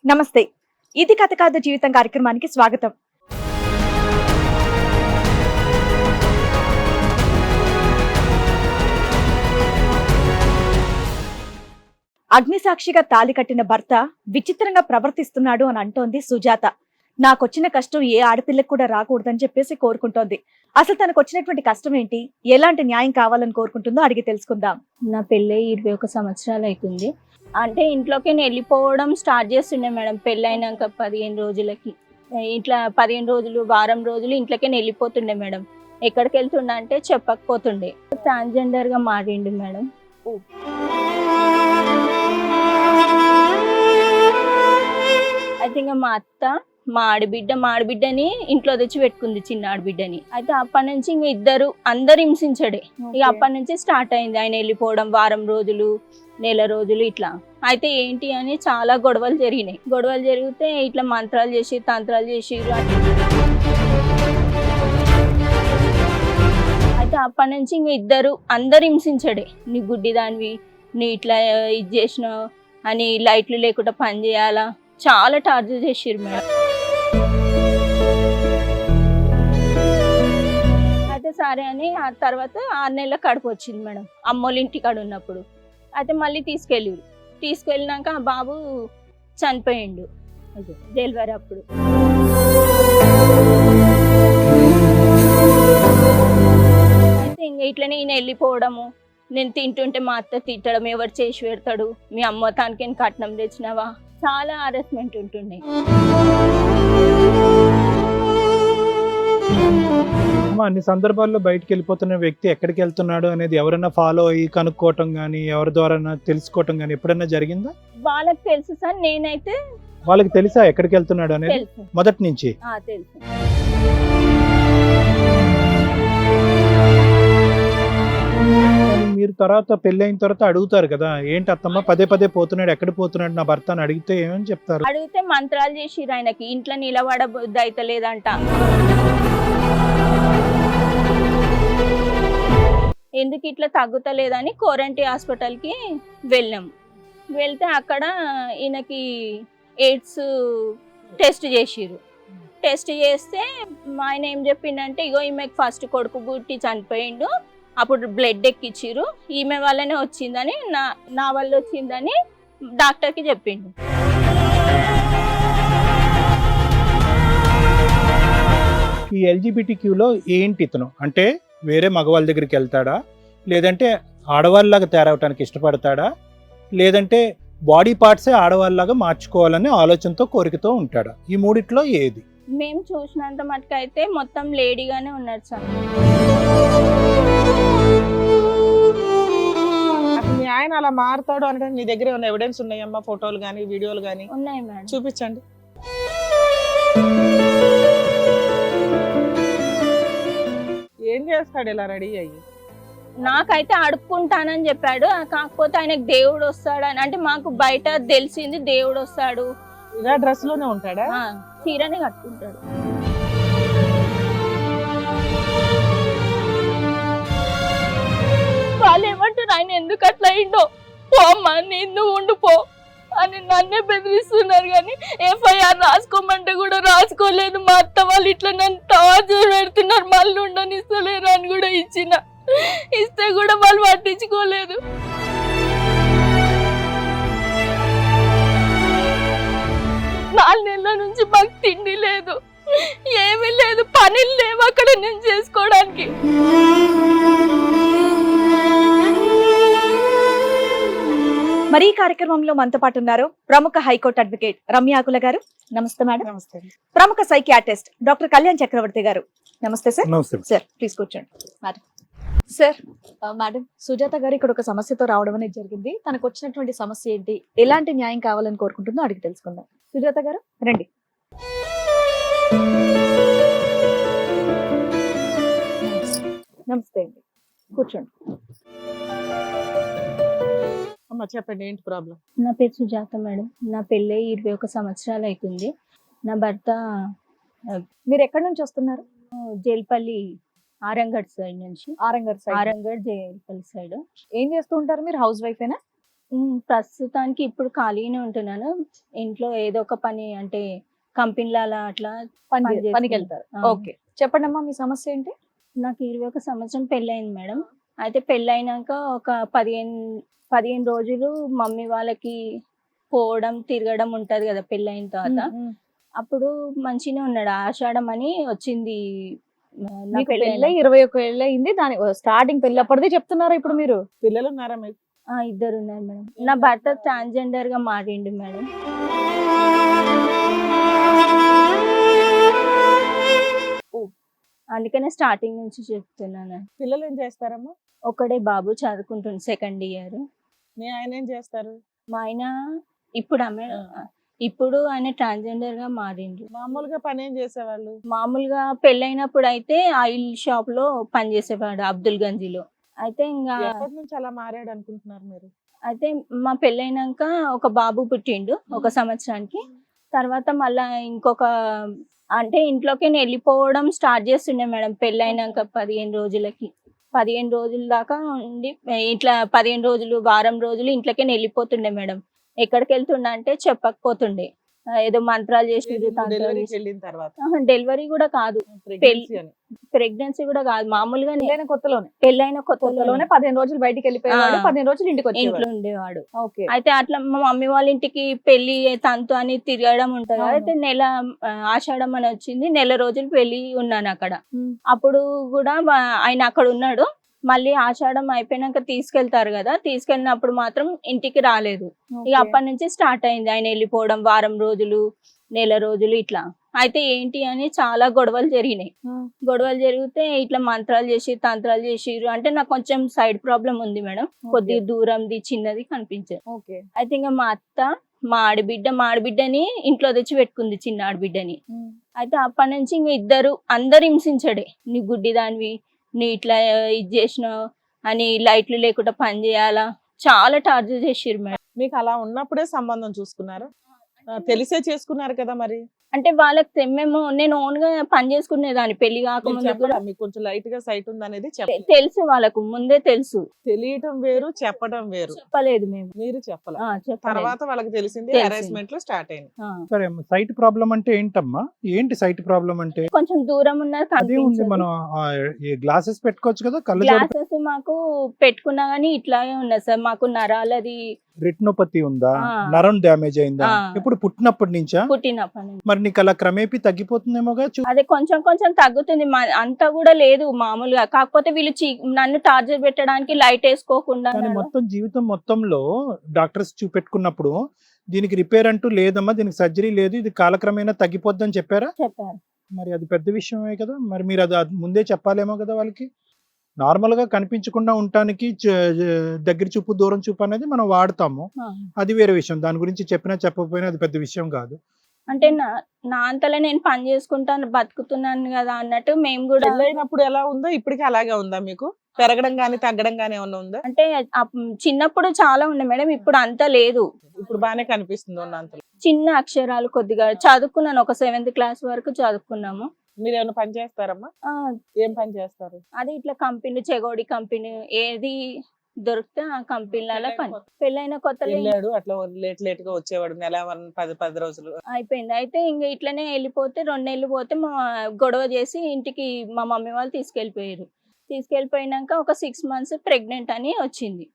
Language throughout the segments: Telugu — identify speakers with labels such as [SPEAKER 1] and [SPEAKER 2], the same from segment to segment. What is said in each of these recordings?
[SPEAKER 1] నమస్తే. ఇది కథ కాదు జీవితం కార్యక్రమానికి స్వాగతం. అగ్నిసాక్షిగా తాళి కట్టిన భర్త విచిత్రంగా ప్రవర్తిస్తున్నాడు అని అంటోంది సుజాత. నాకొచ్చిన కష్టం ఏ ఆడపిల్లకు కూడా రాకూడదని చెప్పేసి కోరుకుంటోంది. అసలు తనకు వచ్చినటువంటి కష్టం ఏంటి, ఎలాంటి న్యాయం కావాలని కోరుకుంటుందో అడిగి తెలుసుకుందాం.
[SPEAKER 2] నా పెళ్ళై 21 సంవత్సరాలు అవుతుంది. అంటే ఇంట్లోకి వెళ్ళిపోవడం స్టార్ట్ చేస్తుండే మేడం. పెళ్ళైనాక 15 రోజులకి ఇట్లా 15 రోజులు వారం రోజులు ఇంట్లోకి వెళ్ళిపోతుండే మేడం. ఎక్కడికి వెళ్తుండే అంటే చెప్పకపోతుండే. ట్రాన్స్జెండర్ గా మారిండు మేడం. అయితే ఇంకా మా అత్త మా ఆడబిడ్డని ఇంట్లో తెచ్చి పెట్టుకుంది, చిన్న ఆడబిడ్డని. అయితే అప్పటి నుంచి ఇంక అందరు హింసించడే. ఇక అప్పటి నుంచి స్టార్ట్ అయింది ఆయన వెళ్ళిపోవడం. వారం రోజులు, నెల రోజులు ఇట్లా. అయితే ఏంటి అని చాలా గొడవలు జరిగినాయి. గొడవలు జరిగితే ఇట్లా మంత్రాలు చేసి తంత్రాలు చేసి అయితే అప్పటి నుంచి ఇంక అందరు హింసించడే. నీ గుడ్డి దానివి, నీ ఇట్లా ఇది చేసినావు అని, లైట్లు లేకుండా పని చేయాలా, చాలా టార్చర్ చేసిర్రు మేడం. అయితే సరే అని ఆ తర్వాత 6 నెలల కడుపు వచ్చింది మేడం, అమ్మోళ్ళ ఇంటి కాడ ఉన్నప్పుడు. అయితే మళ్ళీ తీసుకెళ్ళినాక ఆ బాబు చనిపోయిండు డెలివరీ అప్పుడు. అయితే ఇంక ఇట్లనే ఈయన వెళ్ళిపోవడము, నేను తింటుంటే మా అత్త తిట్టడం, ఎవరు చేసి పెడతాడు, మీ అమ్మ తానికి కట్నం తెచ్చినావా, చాలా హారాస్మెంట్ ఉంటుండే.
[SPEAKER 3] అన్ని సందర్భాల్లో బయటకు వెళ్ళిపోతున్న వ్యక్తి ఎక్కడికి వెళ్తున్నాడు అనేది ఎవరైనా ఫాలో అయ్యి కనుక్కోవటం కానీ, ఎవరి ద్వారా తెలుసుకోవటం కానీ ఎప్పుడైనా జరిగిందా?
[SPEAKER 2] వాళ్ళకి తెలుసు సార్, నేనైతే
[SPEAKER 3] వాళ్ళకి తెలుసా ఎక్కడికి వెళ్తున్నాడు అనేది?
[SPEAKER 2] తెలుసు,
[SPEAKER 3] మొదటి నుంచి
[SPEAKER 2] తెలుసు.
[SPEAKER 3] మీరు తర్వాత పెళ్లి అయిన తర్వాత అడుగుతారు కదా, ఏంటి అత్తమ్మ పదే పదే పోతున్నాడు, ఎక్కడ పోతున్నాడు నా భర్త అని అడిగితే ఏమని చెప్తారు?
[SPEAKER 2] అడిగితే మంత్రాలు చేసిర్రు ఆయనకి, ఇంట్లో నిలబడబుద్ధి అయితే లేదంట. ఎందుకు ఇట్లా తగ్గుతలేదని కోరంటీ హాస్పిటల్కి వెళ్ళాము. వెళ్తే అక్కడ ఈయనకి ఎయిడ్స్ టెస్ట్ చేసిర్రు. టెస్ట్ చేస్తే ఆయన ఏం చెప్పిండంటే, ఇగో ఈమెకి ఫస్ట్ కొడుకు పుట్టి చనిపోయిండు, అప్పుడు బ్లడ్ ఎక్కిచ్చిర్రు, ఈమె వల్లనే వచ్చిందని, నా వల్ల వచ్చిందని డాక్టర్కి చెప్పిండు.
[SPEAKER 3] ఈ ఎల్జిబిటిక్యూలో ఏంటి ఇతను అంటే, వేరే మగవాళ్ళ దగ్గరికి వెళ్తాడా, లేదంటే ఆడవాళ్ళలాగా తయారవటానికి ఇష్టపడతాడా, లేదంటే బాడీ పార్ట్సే ఆడవాళ్ళలాగా మార్చుకోవాలనే ఆలోచనతో కోరికతో ఉంటాడా? ఈ మూడిట్లో ఏది?
[SPEAKER 2] మేము చూసినంత మటుకు అయితే మొత్తం లేడీగానే ఉన్నాడు సార్.
[SPEAKER 4] మీ ఆయన అలా మారుతాడు అంటే నీ దగ్గర ఏమైనా ఎవిడెన్స్ ఉన్నాయమ్మా? ఫోటోలు కానీ వీడియోలు కానీ
[SPEAKER 2] ఉన్నాయి మేడం,
[SPEAKER 4] చూపించండి. ఏం చేస్తాడు ఇలా రెడీ అయ్యి?
[SPEAKER 2] నాకైతే అడుక్కుంటానని చెప్పాడు. కాకపోతే ఆయనకు దేవుడు వస్తాడని, అంటే మాకు బయట తెలిసింది దేవుడు వస్తాడు.
[SPEAKER 4] ఇలా డ్రెస్ లోనే ఉంటాడా?
[SPEAKER 2] చీరనే కట్టుకుంటాడు. వాళ్ళు ఏమంటారు, ఆయన ఎందుకు అట్లా అయిండో, పో అమ్మా నువ్వు ఉండిపో అని నన్నే బెదిరిస్తున్నారు. కానీ ఎఫ్ఐఆర్ రాసుకోమంటే కూడా రాసుకోలేదు. మా అత్త వాళ్ళు ఇట్లా నన్ను టార్చర్ పెడుతున్నారు, మళ్ళీ ఉండనిస్తలేరు అని కూడా ఇస్తే కూడా వాళ్ళు పట్టించుకోలేదు. నాలుగు నెలల నుంచి మాకు తిండి లేదు, ఏమీ లేదు, పనులు లేవు అక్కడ నేను చేసుకోవడానికి.
[SPEAKER 1] మరి ఈ కార్యక్రమంలో మనతో పాటు ఉన్నారు ప్రముఖ హైకోర్టు అడ్వకేట్ రమ్య ఆకుల గారు. నమస్తే మేడం.
[SPEAKER 4] నమస్తే.
[SPEAKER 1] ప్రముఖ సైకియాట్రిస్ట్ డాక్టర్ కళ్యాణ్ చక్రవర్తి గారు. నమస్తే సార్.
[SPEAKER 3] నమస్తే
[SPEAKER 1] సార్ ప్లీజ్ కూర్చోండి. మేడం సార్, మేడం సుజాత గారు ఇక్కడ ఒక సమస్యతో రావడం అనేది జరిగింది. తనకు వచ్చినటువంటి సమస్య ఏంటి, ఎలాంటి న్యాయం కావాలని కోరుకుంటుందో అడిగి తెలుసుకుందాం. సుజాత గారు రండి. నమస్తే అండి, కూర్చోండి.
[SPEAKER 4] అమ్మా చెప్పండి, ఏంటి ప్రాబ్లం?
[SPEAKER 2] నా పేరు సుజాత మేడం. నా పెళ్ళై 21 సంవత్సరాలు అవుతుంది. నా భర్త
[SPEAKER 1] మీరు ఎక్కడి నుంచి వస్తున్నారు?
[SPEAKER 2] జైల్పల్లి ఆరంగడ్ సైడ్ నుంచి.
[SPEAKER 1] ఆరంగడ్
[SPEAKER 2] జైల్పల్లి సైడ్.
[SPEAKER 1] ఏం చేస్తూ ఉంటారు మీరు? హౌస్ వైఫేనా?
[SPEAKER 2] ప్రస్తుతానికి ఇప్పుడు ఖాళీగానే ఉంటున్నాను. ఇంట్లో ఏదో ఒక పని అంటే కంపెనీలలో అట్లా పని
[SPEAKER 1] పనికి
[SPEAKER 2] చేసుకుంటా.
[SPEAKER 1] వెళ్తారు.
[SPEAKER 2] ఆ.
[SPEAKER 1] ఓకే, చెప్పండి అమ్మా, మీ సమస్య ఏంటి?
[SPEAKER 2] నాకు 21 సంవత్సరం పెళ్ళయింది మేడం. అయితే పెళ్ళైనాక ఒక 15 రోజులు మమ్మీ వాళ్ళకి పోవడం తిరగడం ఉంటది కదా పెళ్ళైన తర్వాత. అప్పుడు మంచిగానే ఉన్నాడు. ఆషాఢం అని వచ్చింది. నా
[SPEAKER 1] మీకు
[SPEAKER 2] పెళ్ళైన
[SPEAKER 1] పెళ్ళై 21 ఏళ్ళు అయింది. దాని స్టార్టింగ్ పెళ్ళి అప్పటిదే చెప్తున్నారా ఇప్పుడు మీరు?
[SPEAKER 4] పిల్లలు ఉన్నారా మీకు?
[SPEAKER 2] 2 ఉన్నారు మేడం. నా భర్త ట్రాన్స్జెండర్ గా మారిండు మేడం. అందుకనే స్టార్టింగ్ నుంచి చెప్తున్నాను.
[SPEAKER 4] పిల్లలు ఏం చేస్తారమ్మా?
[SPEAKER 2] ఒకడే బాబు చదువుకుంటుంది, 2nd ఇయర్.
[SPEAKER 4] మీ ఆయన ఏం చేస్తారు?
[SPEAKER 2] మా ఆయన ఇప్పుడు ఆయన ట్రాన్స్జెండర్ గా మారిండు.
[SPEAKER 4] మామూలుగా పని ఏం చేసేవాళ్ళు?
[SPEAKER 2] మామూలుగా పెళ్ళైనప్పుడు అయితే ఆయిల్ షాప్ లో పనిచేసేవాడు అబ్దుల్ గంజిలో. అయితే ఇంకా
[SPEAKER 4] ఎప్పటి నుంచి అలా మారాడు అనుకుంటున్నారు మీరు?
[SPEAKER 2] అయితే మా పెళ్ళైనాక ఒక బాబు పుట్టిండు 1 సంవత్సరానికి. తర్వాత మళ్ళా ఇంకొక అంటే ఇంట్లోకి వెళ్ళిపోవడం స్టార్ట్ చేస్తుండే మేడం పెళ్ళైనాక 15 రోజులకి. 15 రోజుల దాకా ఉండి ఇట్లా 15 రోజులు వారం రోజులు ఇంట్లోకి వెళ్ళిపోతుండే మేడం. ఎక్కడికి వెళ్తుండే అంటే చెప్పకపోతుండే. ఏదో మంత్రాలు చేసి
[SPEAKER 4] డెలివరీకి వెళ్ళిన తర్వాత
[SPEAKER 2] డెలివరీ కూడా కాదు,
[SPEAKER 4] ప్రెగ్నెన్సీ అని.
[SPEAKER 2] ప్రెగ్నెన్సీ కూడా కాదు, మామూలుగా
[SPEAKER 1] పెళ్ళైన కొత్తలోనే
[SPEAKER 2] పెళ్ళైన కొత్తలోనే
[SPEAKER 1] 15 రోజులు బయటికి వెళ్ళిపోయేవాడు, 15 రోజులు ఇంటికి
[SPEAKER 2] ఇంట్లో
[SPEAKER 1] వచ్చేవాడు.
[SPEAKER 2] ఉండేవాడు.
[SPEAKER 1] ఓకే.
[SPEAKER 2] అయితే అట్లా మా మమ్మీ వాళ్ళ ఇంటికి పెళ్లి తంతు అని తిరగడం ఉంటది కదా.
[SPEAKER 1] అవును.
[SPEAKER 2] అయితే ఆషాఢం అని వచ్చింది, నెల రోజులు పెళ్లి ఉన్నాను అక్కడ.
[SPEAKER 1] ఉమ్.
[SPEAKER 2] అప్పుడు కూడా ఆయన అక్కడ ఉన్నాడు. మళ్ళీ ఆషాఢం అయిపోయినాక తీసుకెళ్తారు కదా, తీసుకెళ్ళినప్పుడు మాత్రం ఇంటికి రాలేదు. ఇక
[SPEAKER 1] ఓకే.
[SPEAKER 2] అప్పటి నుంచి స్టార్ట్ అయింది ఆయన వెళ్ళిపోవడం, వారం రోజులు నెల రోజులు ఇట్లా. అయితే ఏంటి అని చాలా గొడవలు జరిగినాయి.
[SPEAKER 1] ఉమ్.
[SPEAKER 2] గొడవలు జరిగితే ఇట్లా మంత్రాలు చేసి తంత్రాలు చేసిర్రు. అంటే నాకు కొంచెం సైడ్ ప్రాబ్లం ఉంది మేడం, కొద్దిగా దూరంది చిన్నది కనిపించదు.
[SPEAKER 1] ఓకే.
[SPEAKER 2] అయితే ఇంకా మా అత్త మా ఆడబిడ్డని ఇంట్లో తెచ్చి పెట్టుకుంది, చిన్న ఆడబిడ్డని.
[SPEAKER 1] ఉమ్.
[SPEAKER 2] అయితే అప్పటి నుంచి ఇంకా అందరు హింసించడే, నీ గుడ్డి దానివి, నీ ఇట్లా ఇది చేసినావు అని, లైట్లు లేకుండా పని చేయాలా, చాలా టార్చర్ చేసిర్రు మేడం.
[SPEAKER 4] మీకు అలా ఉన్నప్పుడే సంబంధం చూసుకున్నారా? తెలిసే చేసుకున్నారు కదా మరి.
[SPEAKER 2] అంటే వాళ్ళకి మేము నేను ఓన్ గా పని చేసుకునేదాన్ని పెళ్లి
[SPEAKER 4] మీరు
[SPEAKER 2] కాకముందు కూడా.
[SPEAKER 4] చెప్పరా? మీకు కొంచెం లైట్ గా సైట్ ఉంది అనేది చెప్పండి.
[SPEAKER 2] తెలుసు, వాళ్ళకు ముందే తెలుసు.
[SPEAKER 4] తెలియటం వేరు, చెప్పడం వేరు.
[SPEAKER 2] చెప్పలేదు మేము.
[SPEAKER 4] మీరు చెప్పాల
[SPEAKER 2] చెప్పలేదు.
[SPEAKER 4] తర్వాత వాళ్ళకి తెలిసింది,
[SPEAKER 2] తెలిసింది.
[SPEAKER 4] హెరాస్మెంట్ లో స్టార్ట్ అయింది.
[SPEAKER 2] ఆ.
[SPEAKER 3] సరే, సైట్ ప్రాబ్లం అంటే ఏంటమ్మా? ఏంటి సైట్ ప్రాబ్లం అంటే?
[SPEAKER 2] కొంచెం దూరం ఉన్నది
[SPEAKER 3] అదే ఉంది,
[SPEAKER 2] కనిపించదు.
[SPEAKER 3] మనం ఈ గ్లాసెస్ పెట్టుకోవచ్చు కదా, కళ్ళు
[SPEAKER 2] గ్లాసెస్ మాకు పెట్టుకున్నా గానీ ఇట్లాగే ఉన్నది సార్. మాకు నరాలది
[SPEAKER 3] రెటినోపతి ఉందా?
[SPEAKER 2] ఆ.
[SPEAKER 3] నరం డ్యామేజ్ అయిందా?
[SPEAKER 2] ఆ.
[SPEAKER 3] ఇప్పుడు పుట్టినప్పటి నుంచా?
[SPEAKER 2] పుట్టినప్పటి నుంచి.
[SPEAKER 3] మరి నీకు అలా క్రమేపీ తగ్గిపోతుందేమోగా.
[SPEAKER 2] అదే కొంచెం కొంచెం తగ్గుతుంది, అంతా కూడా లేదు మామూలుగా. కాకపోతే వీళ్ళు నన్ను టార్చర్ పెట్టడానికి లైట్ వేసుకోకుండా
[SPEAKER 3] కానీ మొత్తం జీవితం మొత్తంలో డాక్టర్స్ చూపెట్టుకున్నప్పుడు దీనికి రిపేర్ అంటూ లేదమ్మా, దీనికి సర్జరీ లేదు, ఇది కాలక్రమేణా తగ్గిపోద్దని చెప్పారా?
[SPEAKER 2] చెప్పారు.
[SPEAKER 3] మరి అది పెద్ద విషయమే కదా. మరి మీరు అది ముందే చెప్పాలేమో కదా వాళ్ళకి. నార్మల్ గా కనిపించకుండా ఉండటానికి దగ్గర చూపు దూరం చూపు అనేది మనం వాడతాము,
[SPEAKER 2] ఆ.
[SPEAKER 3] అది వేరే విషయం. దాని గురించి చెప్పినా చెప్పకపోయినా అది పెద్ద విషయం కాదు.
[SPEAKER 2] అంటే నా అంతలో నేను పని చేసుకుంటాను, బతుకుతున్నాను కదా అన్నట్టు మేము కూడా.
[SPEAKER 4] పెళ్ళైనప్పుడు ఎలా ఉందో ఇప్పటికీ అలాగే ఉందా? మీకు పెరగడం గానీ తగ్గడం గానీ ఏమన్నా ఉందా?
[SPEAKER 2] అంటే చిన్నప్పుడు చాలా ఉండే మేడం, ఇప్పుడు అంత లేదు.
[SPEAKER 4] ఇప్పుడు బానే కనిపిస్తుంది ఉన్నంతలో.
[SPEAKER 2] చిన్న అక్షరాలు కొద్దిగా చదువుకున్నాను, ఒక 7th క్లాస్ వరకు చదువుకున్నాము.
[SPEAKER 4] మీరు ఏమైనా పని చేస్తారమ్మా?
[SPEAKER 2] ఆ,
[SPEAKER 4] ఏం పని చేస్తారు?
[SPEAKER 2] అది ఇట్లా కంపెనీ, చెగోడి కంపెనీ ఏది దొరికితే ఆ కంపెనీలలో పని. పెళ్ళైన కొత్తలో
[SPEAKER 4] వెళ్ళాడు అట్లా లేట్ గా వచ్చేవాడు, నెల 10 రోజులు
[SPEAKER 2] అయిపోయింది. అయితే ఇంక ఇట్లనే వెళ్ళిపోతే 2 నెలలు పోతే మా గొడవ చేసి ఇంటికి మా మమ్మీ వాళ్ళు తీసుకెళ్ళిపోయారు. తీసుకెళ్ళిపోయినాక ఒక 6 months ప్రెగ్నెంట్ అని వచ్చింది.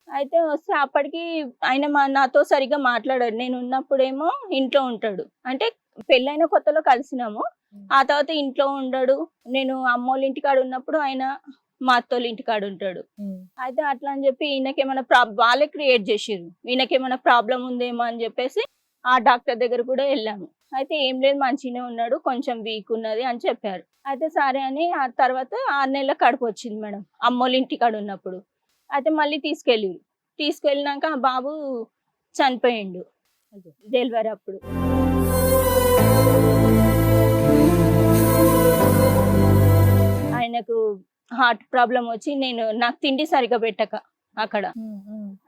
[SPEAKER 2] అయితే వస్తే అప్పటికి ఆయన నాతో సరిగ్గా మాట్లాడాడు. నేను ఉన్నప్పుడేమో ఇంట్లో ఉంటాడు, అంటే పెళ్ళైన కొత్తలో కలిసినాము. ఆ తర్వాత ఇంట్లో ఉండడు. నేను అమ్మోళ్ళ ఇంటికాడ ఉన్నప్పుడు ఆయన మా అత్తోళ్ళ ఇంటికాడ ఉంటాడు. అయితే అట్లా అని చెప్పి ఈయనకేమైనా వాళ్ళే క్రియేట్ చేసిర్రు, ఈయనకేమైనా ప్రాబ్లం ఉందేమో అని చెప్పేసి ఆ డాక్టర్ దగ్గర కూడా వెళ్ళాము. అయితే ఏం లేదు, మంచిగానే ఉన్నాడు, కొంచెం వీక్ ఉన్నది అని చెప్పారు. అయితే సరే అని ఆ తర్వాత 6 నెలల కడుపు వచ్చింది మేడం అమ్మోళ్ళ ఇంటికాడ ఉన్నప్పుడు. అయితే మళ్ళీ తీసుకెళ్ళినాక ఆ బాబు చనిపోయిండు డెలివరీ అప్పుడు. ఆయనకు హార్ట్ ప్రాబ్లం వచ్చి నాకు తిండి సరిగా పెట్టక అక్కడ.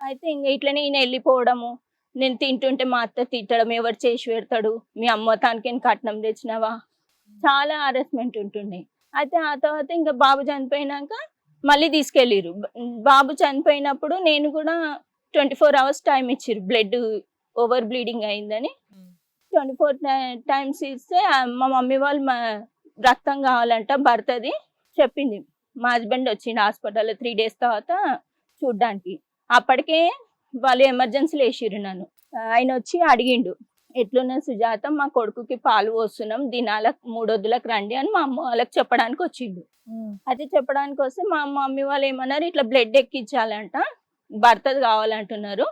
[SPEAKER 2] అయితే ఇంకా ఇట్లనే ఈయన వెళ్ళిపోవడము, నేను తింటుంటే మా అత్త తిట్టడం, ఎవరు చేసి పెడతాడు, మీ అమ్మ తానికి కట్నం తెచ్చినావా, చాలా హారాస్మెంట్ ఉంటుండే. అయితే ఆ తర్వాత ఇంకా బాబు చనిపోయినాక మళ్ళీ తీసుకెళ్ళిరు. బాబు చనిపోయినప్పుడు నేను కూడా 24 అవర్స్ టైం ఇచ్చారు, బ్లడ్ ఓవర్ బ్లీడింగ్ అయిందని. 24 టైమ్స్ ఇస్తే మా మమ్మీ వాళ్ళు రక్తం కావాలంట భర్తది చెప్పింది. మా హస్బెండ్ వచ్చిండు హాస్పిటల్లో 3 days తర్వాత చూడ్డానికి. అప్పటికే వాళ్ళు ఎమర్జెన్సీలో వేసిర్రు నన్ను. ఆయన వచ్చి అడిగిండు, ఎట్లున్నా సుజాత, మా కొడుకుకి పాలు పోస్తున్నాం, దినాలకు 3 వద్దులకు రండి అని మా అమ్మ వాళ్ళకి చెప్పడానికి వచ్చిండు. అయితే చెప్పడానికి వస్తే మా మమ్మీ వాళ్ళు ఏమన్నారు, ఇట్లా బ్లడ్ ఎక్కించాలంట, భర్తది కావాలంటున్నారు,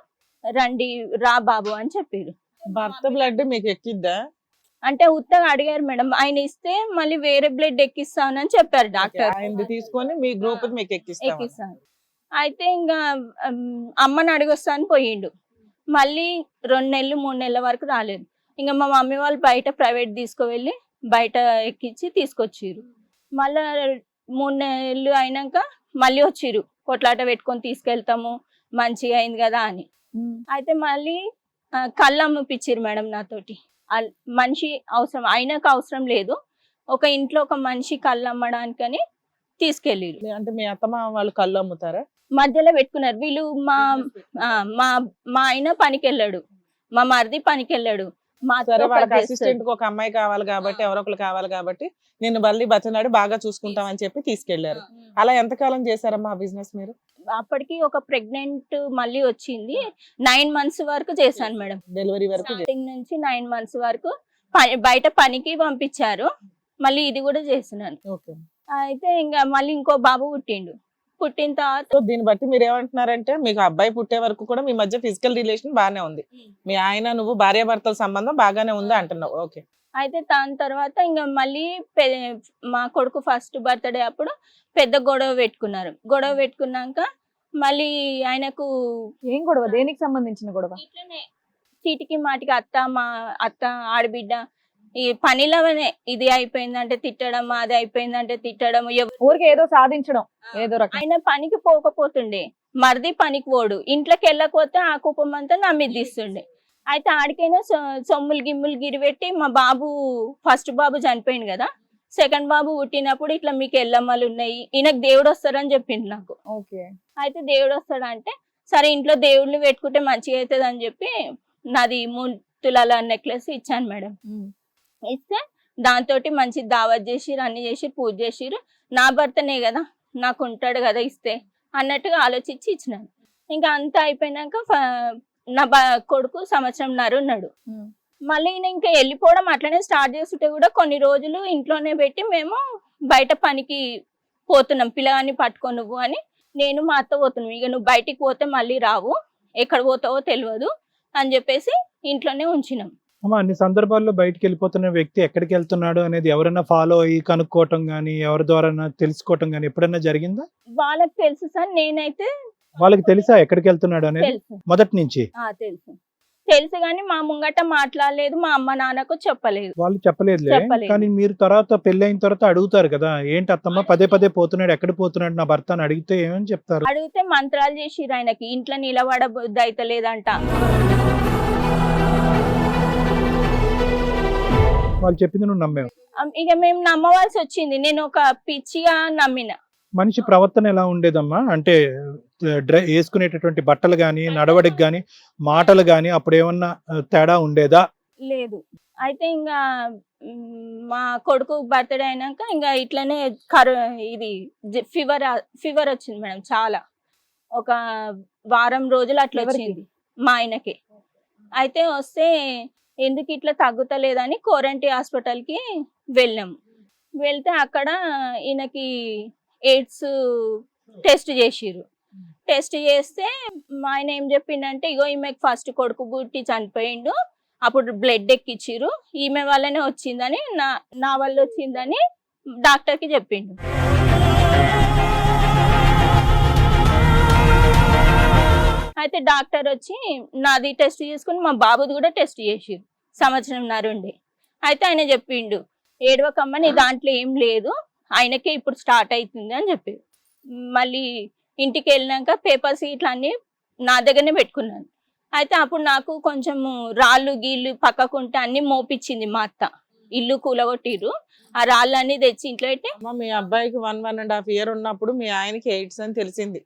[SPEAKER 2] రండి రా బాబు అని చెప్పారు.
[SPEAKER 4] భర్త బ్లడ్ మీకు ఎక్కిద్దా?
[SPEAKER 2] అంటే ఉత్తగా అడిగారు మేడం, ఆయన ఇస్తే మళ్ళీ వేరే బ్లడ్ ఎక్కిస్తానని చెప్పారు డాక్టర్.
[SPEAKER 4] ఆయనది తీసుకొని మీ గ్రూప్ మీకు ఎక్కిస్తాను.
[SPEAKER 2] ఎక్కిస్తాను. అయితే ఇంకా అమ్మని అడిగొస్తాను పోయిండు. మళ్ళీ 2 నెలలు 3 నెలల వరకు రాలేదు. ఇంకా మా మమ్మీ వాళ్ళు బయట ప్రైవేట్ తీసుకువెళ్ళి బయట ఎక్కించి తీసుకొచ్చిర్రు. మళ్ళా 3 నెలలు అయినాక మళ్ళీ వచ్చిర్రు, కొట్లాట పెట్టుకొని తీసుకెళ్తాము మంచిగా అయింది కదా అని. అయితే మళ్ళీ కళ్ళు అమ్మిపించారు మేడం నాతోటి. మనిషి అవసరం, ఆయనకు అవసరం లేదు, ఒక ఇంట్లో ఒక మనిషి కళ్ళు అమ్మడానికని తీసుకెళ్ళిరు.
[SPEAKER 4] అంటే మీ అత్తమ్మ వాళ్ళు కళ్ళు అమ్ముతారా?
[SPEAKER 2] మధ్యలో పెట్టుకున్నారు వీళ్ళు. మా ఆయన పనికి వెళ్ళాడు, మా మరిది పనికి వెళ్ళాడు.
[SPEAKER 4] సరే, వాళ్ళకి అసిస్టెంట్ కి ఒక అమ్మాయి కావాలి కాబట్టి, ఎవరో ఒకరు కావాలి కాబట్టి నిన్ను మళ్ళీ బతనాడు బాగా చూసుకుంటామని చెప్పి తీసుకెళ్లారు. అలా ఎంతకాలం చేశారమ్మా బిజినెస్ మీరు?
[SPEAKER 2] అప్పటికి ఒక ప్రెగ్నెంట్ మళ్ళీ వచ్చింది, 9 months వరకు చేశాను మేడం.
[SPEAKER 4] డెలివరీ వరకు
[SPEAKER 2] స్టార్టింగ్ నుంచి 9 months వరకు బయట పనికి పంపించారు, మళ్ళీ ఇది కూడా చేస్తున్నాను.
[SPEAKER 4] ఓకే.
[SPEAKER 2] అయితే ఇంకా మళ్ళీ ఇంకో బాబు పుట్టిండు. పుట్టిన తర్వాత
[SPEAKER 4] సో దీన్ని బట్టి మీరు ఏమంటున్నారంటే, మీకు అబ్బాయి పుట్టే వరకు కూడా మీ మధ్య ఫిజికల్ రిలేషన్ బాగానే ఉంది, మీ ఆయన నువ్వు భార్యాభర్తల సంబంధం బాగానే ఉంది అంటున్నావు. ఓకే.
[SPEAKER 2] అయితే దాని తర్వాత ఇంకా మళ్ళీ మా కొడుకు ఫస్ట్ బర్త్డే అప్పుడు పెద్ద గొడవ పెట్టుకున్నారు. గొడవ పెట్టుకున్నాక మళ్ళీ ఆయనకు
[SPEAKER 1] ఏం గొడవ, దేనికి సంబంధించిన గొడవ?
[SPEAKER 2] ఇట్లనే చీటికి మాటికి మా అత్త ఆడబిడ్డ ఈ పనిలోనే ఇది అయిపోయిందంటే తిట్టడం, అది అయిపోయిందంటే తిట్టడం,
[SPEAKER 1] ఊరికి ఏదో సాధించడం ఏదో రకం.
[SPEAKER 2] ఆయన పనికి పోకపోతుండే, మరిది పనికి పోడు, ఇంట్లోకి వెళ్ళకపోతే ఆ కుప్పం అంతా నా మీద తీస్తుండే. అయితే ఆడికైనా సొమ్ములు గిమ్ములు గిరిపెట్టి, మా బాబు ఫస్ట్ బాబు చనిపోయింది కదా, సెకండ్ బాబు పుట్టినప్పుడు ఇట్లా మీకు ఎల్లమ్మలు ఉన్నాయి, ఈయనకు దేవుడు వస్తాడని చెప్పిండు నాకు.
[SPEAKER 1] ఓకే.
[SPEAKER 2] అయితే దేవుడు వస్తాడంటే సరే ఇంట్లో దేవుళ్ళు పెట్టుకుంటే మంచిగా అవుతుంది అని చెప్పి నాది 3 తులాల నెక్లెస్ ఇచ్చాను మేడం. ఇస్తే దాంతో మంచి దావత్ చేసిరు, అన్ని చేసి పూజ చేసిరు. నా భర్తనే కదా, నాకు ఉంటాడు కదా ఇస్తే అన్నట్టుగా ఆలోచించి ఇచ్చినాను. ఇంకా అంతా అయిపోయినాక నా కొడుకు 1.5 సంవత్సరం ఉన్నాడు. మళ్ళీ ఇంకా వెళ్ళిపోవడం అట్లనే స్టార్ట్ చేస్తుంటే కూడా కొన్ని రోజులు ఇంట్లోనే పెట్టి మేము బయట పనికి పోతున్నాం, పిల్లగాన్ని పట్టుకో నువ్వు అని. నేను మా అత్త పోతున్నాం, ఇక నువ్వు బయటికి పోతే మళ్ళీ రావు, ఎక్కడ పోతావో తెలియదు అని చెప్పేసి ఇంట్లోనే ఉంచినాం.
[SPEAKER 3] అన్ని సందర్భాల్లో బయటికి వెళ్ళిపోతున్న వ్యక్తి ఎక్కడికి వెళ్తున్నాడు అనేది ఎవరైనా ఫాలో అయ్యి కనుక్కోవటం గానీ, ఎవరి ద్వారా తెలుసుకోవటం గానీ ఎప్పుడైనా జరిగిందా?
[SPEAKER 2] వాళ్ళకి తెలుసు సార్, నేనైతే
[SPEAKER 3] వాళ్ళకి తెలుసా ఎక్కడికి వెళ్తున్నాడు అనేది?
[SPEAKER 2] తెలుసు
[SPEAKER 3] మొదటి నుంచి
[SPEAKER 2] తెలుసు కానీ మా ముంగట మాట్లాడలేదు, మా అమ్మ నాన్నకు చెప్పలేదు.
[SPEAKER 3] వాళ్ళు చెప్పలేదులే, కానీ మీరు తర్వాత పెళ్లి అయిన తర్వాత అడుగుతారు కదా, ఏంటి అత్తమ్మ పదే పదే పోతున్నాడు, ఎక్కడ పోతున్నాడు నా భర్త అని అడిగితే ఏమని చెప్తారు?
[SPEAKER 2] అడిగితే మంత్రాలు చేసిరు, ఆయనకి ఇంట్లో నిలబడ బుద్ధి అయితే లేదంట.
[SPEAKER 3] వాళ్ళు చెప్పింది నువ్వు నమ్మావు?
[SPEAKER 2] ఇక మేము నమ్మవలసి వచ్చింది, నేను ఒక పిచ్చిగా నమ్మిన.
[SPEAKER 3] మనిషి ప్రవర్తన ఎలా ఉండేదమ్మా? అంటే వేసుకునేటటువంటి బట్టలు గాని, నడవడికి గాని, మాటలు గాని అప్పుడు ఏమన్నా తేడా ఉండేదా?
[SPEAKER 2] లేదు. అయితే ఇంకా మా కొడుకు బర్త్డే అయినాక ఇంకా ఇట్లనే ఇది ఫీవర్ వచ్చింది మేడం, చాలా ఒక 1 వారం రోజులు అట్లా వచ్చింది మా ఆయనకి. అయితే వస్తే ఎందుకు ఇట్లా తగ్గుతలేదని కోరంటీ హాస్పిటల్కి వెళ్ళాము. వెళ్తే అక్కడ ఈయనకి ఎయిడ్స్ టెస్ట్ చేసిర్రు. టెస్ట్ చేస్తే మా ఆయన ఏం చెప్పిండంటే, ఇగో ఈమెకి ఫస్ట్ కొడుకు పుట్టి చనిపోయిండు, అప్పుడు బ్లడ్ ఎక్కిచ్చిర్రు, ఈమె వల్లనే వచ్చిందని, నా వల్ల వచ్చిందని డాక్టర్కి చెప్పిండు. అయితే డాక్టర్ వచ్చి నాది టెస్ట్ చేసుకుని మా బాబుది కూడా టెస్ట్ చేసిర్రు, 1.5 సంవత్సరం ఉండే. అయితే ఆయన చెప్పిండు, ఏడవకమ్మ నీ దాంట్లో ఏం లేదు, ఆయనకే ఇప్పుడు స్టార్ట్ అవుతుంది అని చెప్పారు. మళ్ళీ ఇంటికి వెళ్ళినాక పేపర్స్ ఇట్లా అన్ని నా దగ్గరనే పెట్టుకున్నాను. అయితే అప్పుడు నాకు కొంచెం రాళ్ళు గీళ్ళు పక్కకుంటే అన్ని మోపించింది మా అత్త, ఇల్లు కూలగొట్టిరు, ఆ రాళ్ళన్నీ తెచ్చి ఇంట్లో పెట్టి.
[SPEAKER 4] మీ అబ్బాయికి 1.5 years ఉన్నప్పుడు మీ ఆయనకి ఎయిడ్స్ అని తెలిసింది,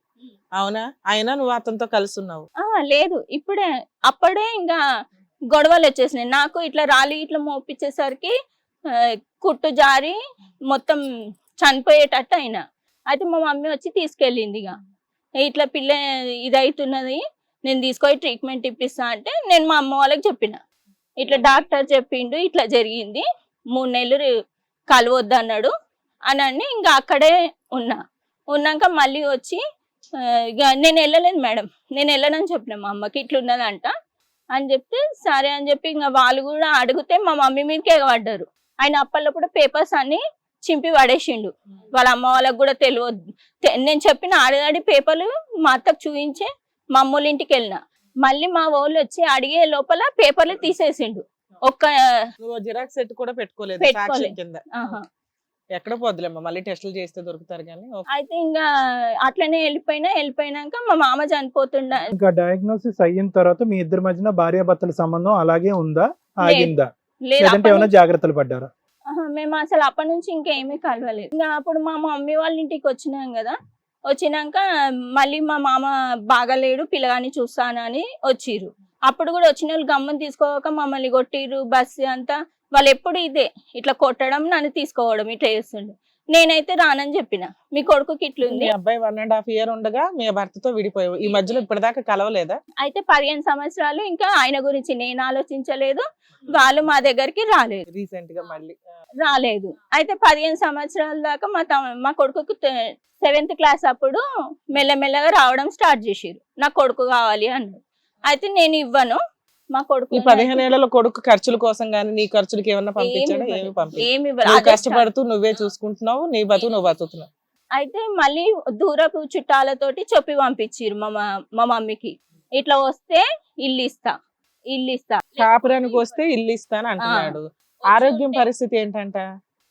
[SPEAKER 4] అవునా? అయినా నువ్వు అతనితో కలిసి ఉన్నావు.
[SPEAKER 2] లేదు అప్పుడే ఇంకా గొడవలు వచ్చేసినాయి. నాకు ఇట్లా రాలి ఇట్లా మోపించేసరికి కుట్టు జారి మొత్తం చనిపోయేటట్టు అయినా. అయితే మా మమ్మీ వచ్చి తీసుకెళ్ళింది. ఇట్లా పిల్ల ఇది అవుతున్నది, నేను తీసుకొని ట్రీట్మెంట్ ఇప్పిస్తా అంటే నేను మా అమ్మ వాళ్ళకి చెప్పిన, ఇట్లా డాక్టర్ చెప్పిండు ఇట్లా జరిగింది, 3 నెలలు కలవద్దు అన్నాడు అని ఇంకా అక్కడే ఉన్నాక మళ్ళీ వచ్చి ఇక నేను వెళ్ళలేదు మేడం, నేను వెళ్ళనని చెప్పిన మా అమ్మకి ఇట్లున్నదంట అని చెప్తే సరే అని చెప్పి ఇంకా వాళ్ళు కూడా అడిగితే మా మమ్మీ మీదకి ఎగబడ్డారు. ఆయన అప్పట్లో పేపర్స్ అన్ని చింపి పడేసిండు. వాళ్ళ అమ్మ వాళ్ళకి కూడా తెలియదు. నేను చెప్పిన ఆడదాడి పేపర్లు మా అత్తకు చూపించే మా అమ్మోళ్ళ ఇంటికి వెళ్ళిన. మళ్ళీ మా వాళ్ళు వచ్చి అడిగే లోపల పేపర్లు తీసేసిండు.
[SPEAKER 4] నువ్వు జిరాక్స్ సెట్ కూడా పెట్టుకోలేదు సాక్ష్యం కింద. ఎక్కడ పోద్దులేమ్మా, మళ్ళీ టెస్టులు చేస్తే దొరుకుతారు కానీ.
[SPEAKER 2] అయితే ఇంకా అట్లనే వెళ్ళిపోయినాక మా మామ చనిపోతుండ.
[SPEAKER 3] ఇంకా డయాగ్నోసిస్ అయిన తర్వాత మీ ఇద్దరి మధ్యన భార్యాభర్తల సంబంధం అలాగే ఉందా, ఆగిందా, లేదంటే ఏమైనా జాగ్రత్తలు పడ్డారా?
[SPEAKER 2] మేము అసలు అప్పటి నుంచి ఇంకేమీ కలవలేదు. ఇంకా అప్పుడు మా మమ్మీ వాళ్ళ ఇంటికి వచ్చినాం కదా, వచ్చినాక మళ్ళీ మా మామ బాగాలేడు, పిల్లగాని చూస్తానని వచ్చిర్రు. అప్పుడు కూడా వచ్చిన వాళ్ళు గమ్మని తీసుకోక మమ్మల్ని కొట్టిర్రు. బస్సు అంతా వాళ్ళు ఎప్పుడు ఇదే ఇట్లా కొట్టడం, నన్ను తీసుకోవడం ఇట్లా చేస్తుండే. నేనైతే రానని చెప్పిన, మీ కొడుకుకి ఇట్లుంది.
[SPEAKER 4] మీ అబ్బాయి 1.5 years ఉండగా మీ భర్తతో విడిపోయావు. ఈ మధ్యలో ఇప్పటిదాకా కలవలేదా?
[SPEAKER 2] అయితే 15 సంవత్సరాలు ఇంకా ఆయన గురించి నేను ఆలోచించలేదు, వాళ్ళు మా దగ్గరికి రాలేదు.
[SPEAKER 4] రీసెంట్ గా మళ్ళీ
[SPEAKER 2] రాలేదు. అయితే 15 సంవత్సరాల దాకా మా కొడుకుకి 7th క్లాస్ అప్పుడు మెల్లమెల్లగా రావడం స్టార్ట్ చేసిర్రు. నా కొడుకు కావాలి అన్నాడు. అయితే నేను ఇవ్వను, మా కొడుకు.
[SPEAKER 4] ఈ 15 ఏళ్లలో కొడుకు ఖర్చుల కోసం గానీ నీ ఖర్చులకి ఏమన్నా పంపించాడు?
[SPEAKER 2] ఏమి
[SPEAKER 4] నువ్వు కష్టపడుతూ నువ్వే చూసుకుంటున్నావు, నీ బతుకు నువ్వు బతుకుతున్నావు.
[SPEAKER 2] అయితే మళ్ళీ దూరపు చుట్టాలతోటి చెప్పి పంపించిర్రు మా మమ్మీకి, ఇట్లా వస్తే ఇల్లు ఇస్తా
[SPEAKER 4] కాపురానికి వస్తే ఇల్లు ఇస్తాను అంటున్నాడు. ఆరోగ్యం పరిస్థితి ఏంటంట?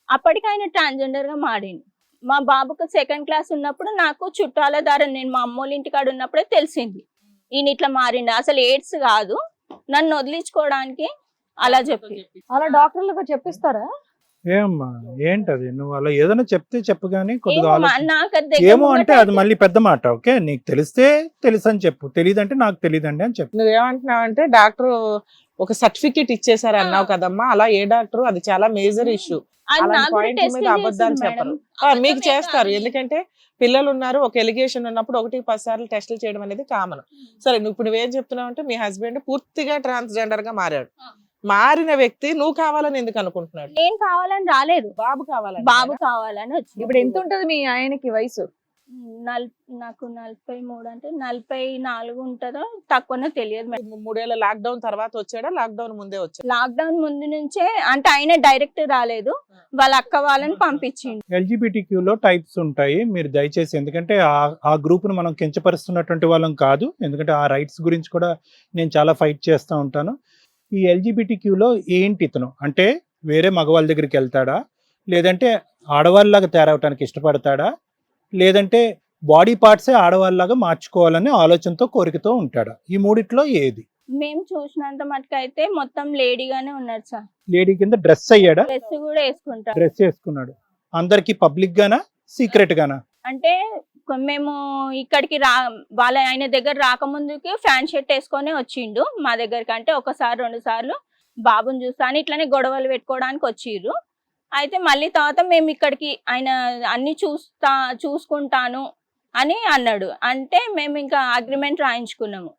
[SPEAKER 2] అప్పటికైనా ట్రాన్స్జెండర్ గా మారింది. మా బాబుకు 2nd క్లాస్ ఉన్నప్పుడు నాకు చుట్టాల ద్వారా, నేను మా అమ్మోళ్ళ ఇంటికాడ ఉన్నప్పుడే తెలిసింది ఈయన ఇట్లా మారిండు. అసలు ఎయిడ్స్ కాదు, నన్ను వదిలించుకోవడానికి అలా చెప్పి.
[SPEAKER 1] అలా డాక్టర్లకు చెప్పిస్తారా?
[SPEAKER 3] ఏమమ్మా ఏంటది? నువ్వు అలా ఏదైనా చెప్తే చెప్పు కానీ కొద్దిగా
[SPEAKER 2] నాకు
[SPEAKER 3] ఏమో అంటే అది మళ్ళీ పెద్ద మాట. ఓకే, నీకు తెలిస్తే తెలుసు అని చెప్పు, తెలియదంటే నాకు తెలియదండి అని చెప్పు.
[SPEAKER 4] నువ్వేమంటున్నావు అంటే డాక్టర్ ఒక సర్టిఫికేట్ ఇచ్చేసారు అన్నావు కదమ్మా, అలా ఏ డాక్టర్? అది చాలా మేజర్ ఇష్యూ. అబద్ధాలు చెప్పరు. మీకు చేస్తారు, ఎందుకంటే పిల్లలు ఉన్నారు, ఒక ఎలిగేషన్ ఉన్నప్పుడు 1-10 సార్లు టెస్టులు చేయడం అనేది కామన్. సరే, ఇప్పుడు నువ్వేం చెప్తున్నావు అంటే మీ హస్బెండ్ పూర్తిగా ట్రాన్స్జెండర్ గా మారాడు. మారిన వ్యక్తి నువ్వు కావాలని ఎందుకు అనుకుంటున్నాడు?
[SPEAKER 2] నేను కావాలని రాలేదు,
[SPEAKER 4] బాబు కావాలని
[SPEAKER 2] వచ్చి.
[SPEAKER 1] ఇప్పుడు ఎంత ఉంటది మీ ఆయనకి వయసు?
[SPEAKER 2] నాకు 43 అంటే 44 ఉంటుందో తక్కువనో తెలియదు.
[SPEAKER 4] 3 ఏళ్ల లాక్డౌన్ తర్వాత వచ్చాడా, లాక్డౌన్ ముందే వచ్చాడు?
[SPEAKER 2] లాక్డౌన్ ముందు నుంచే, అంటే ఆయన డైరెక్ట్ రాలేదు, వాళ్ళ అక్క వాళ్ళని పంపించిండు.
[SPEAKER 3] LGBTQ లో టైప్స్ ఉంటాయి, మీరు దయచేసి, ఎందుకంటే ఆ గ్రూప్ ను మనం కించపరుస్తున్నటువంటి వాళ్ళం కాదు, ఎందుకంటే ఆ రైట్స్ గురించి కూడా నేను చాలా ఫైట్ చేస్తూ ఉంటాను. ఈ LGBTQ లో ఏంటి ఇతను అంటే వేరే మగవాళ్ళ దగ్గరికి వెళ్తాడా, లేదంటే ఆడవాళ్ళలాగా తయారవటానికి ఇష్టపడతాడా, లేదంటే బాడీ పార్ట్సే ఆడవాళ్ళలాగా మార్చుకోవాలనే ఆలోచనతో కోరికతో ఉంటాడా? ఈ మూడిట్లో ఏది?
[SPEAKER 2] మేము చూసినంత మటుకు అయితే మొత్తం లేడీగానే ఉన్నాడు సార్.
[SPEAKER 3] లేడీ కింద డ్రెస్ అయ్యాడా?
[SPEAKER 2] డ్రెస్ కూడా వేసుకుంటాడు.
[SPEAKER 3] డ్రెస్ వేసుకున్నాడు. అందరికి పబ్లిక్ గానా, సీక్రెట్ గానా?
[SPEAKER 2] అంటే మేము ఇక్కడికి వాళ్ళ ఆయన దగ్గర రాకముందుకి ఫ్యాన్ షర్ట్ వేసుకొని వచ్చిండు మా దగ్గరికి. అంటే 1-2 సార్లు బాబుని చూస్తాను ఇట్లనే గొడవలు పెట్టుకోవడానికి వచ్చిర్రు. అయితే మళ్ళీ తర్వాత మేము ఇక్కడికి ఆయన అన్ని చూసుకుంటాను అని అన్నాడు. అంటే మేము ఇంకా అగ్రిమెంట్ రాయించుకున్నాము,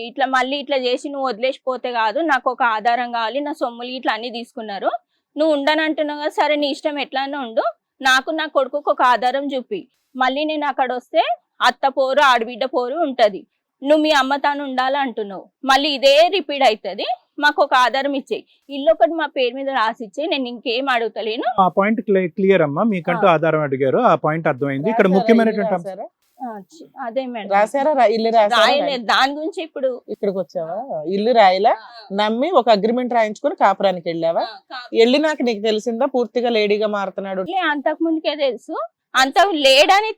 [SPEAKER 2] ఇట్లా మళ్ళీ ఇట్లా చేసి నువ్వు వదిలేసిపోతే కాదు, నాకు ఒక ఆధారం కావాలి, నా సొమ్ములు ఇట్లా అన్ని తీసుకున్నారు, నువ్వు ఉండనంటున్నావు కదా, సరే నీ ఇష్టం ఎట్లానే ఉండు, నాకు నా కొడుకుకు ఒక ఆధారం చూపి, మళ్ళీ నేను అక్కడ వస్తే అత్త పోరు ఆడబిడ్డ పోరు ఉంటది, నువ్వు మీ అమ్మ తాను ఉండాలంటున్నావు, మళ్ళీ ఇదే రిపీట్ అవుతుంది, మాకు ఒక ఆధారం ఇచ్చేయి, ఇల్లు ఒకటి మా పేరు మీద రాసిచ్చే, నేను ఇంకేం అడుగుతలేను.
[SPEAKER 3] ఆ పాయింట్ క్లియర్ అమ్మా, మీకంటూ ఆధారం అడిగారు, ఆ పాయింట్ అర్థమైంది. ఇక్కడ ముఖ్యమైనటువంటి
[SPEAKER 2] అదే మేడం,
[SPEAKER 4] రాశారా? ఇల్లు
[SPEAKER 2] రాయలేదు, దాని గురించి ఇప్పుడు
[SPEAKER 4] ఇక్కడికి వచ్చావా? ఇల్లు రాయలా, నమ్మి ఒక అగ్రిమెంట్ రాయించుకుని కాపురానికి వెళ్ళావా? వెళ్ళినాక నీకు తెలిసిందా పూర్తిగా లేడీగా మారుతున్నాడు?
[SPEAKER 2] అంతకు ముందుకే తెలుసు, అంత లేడని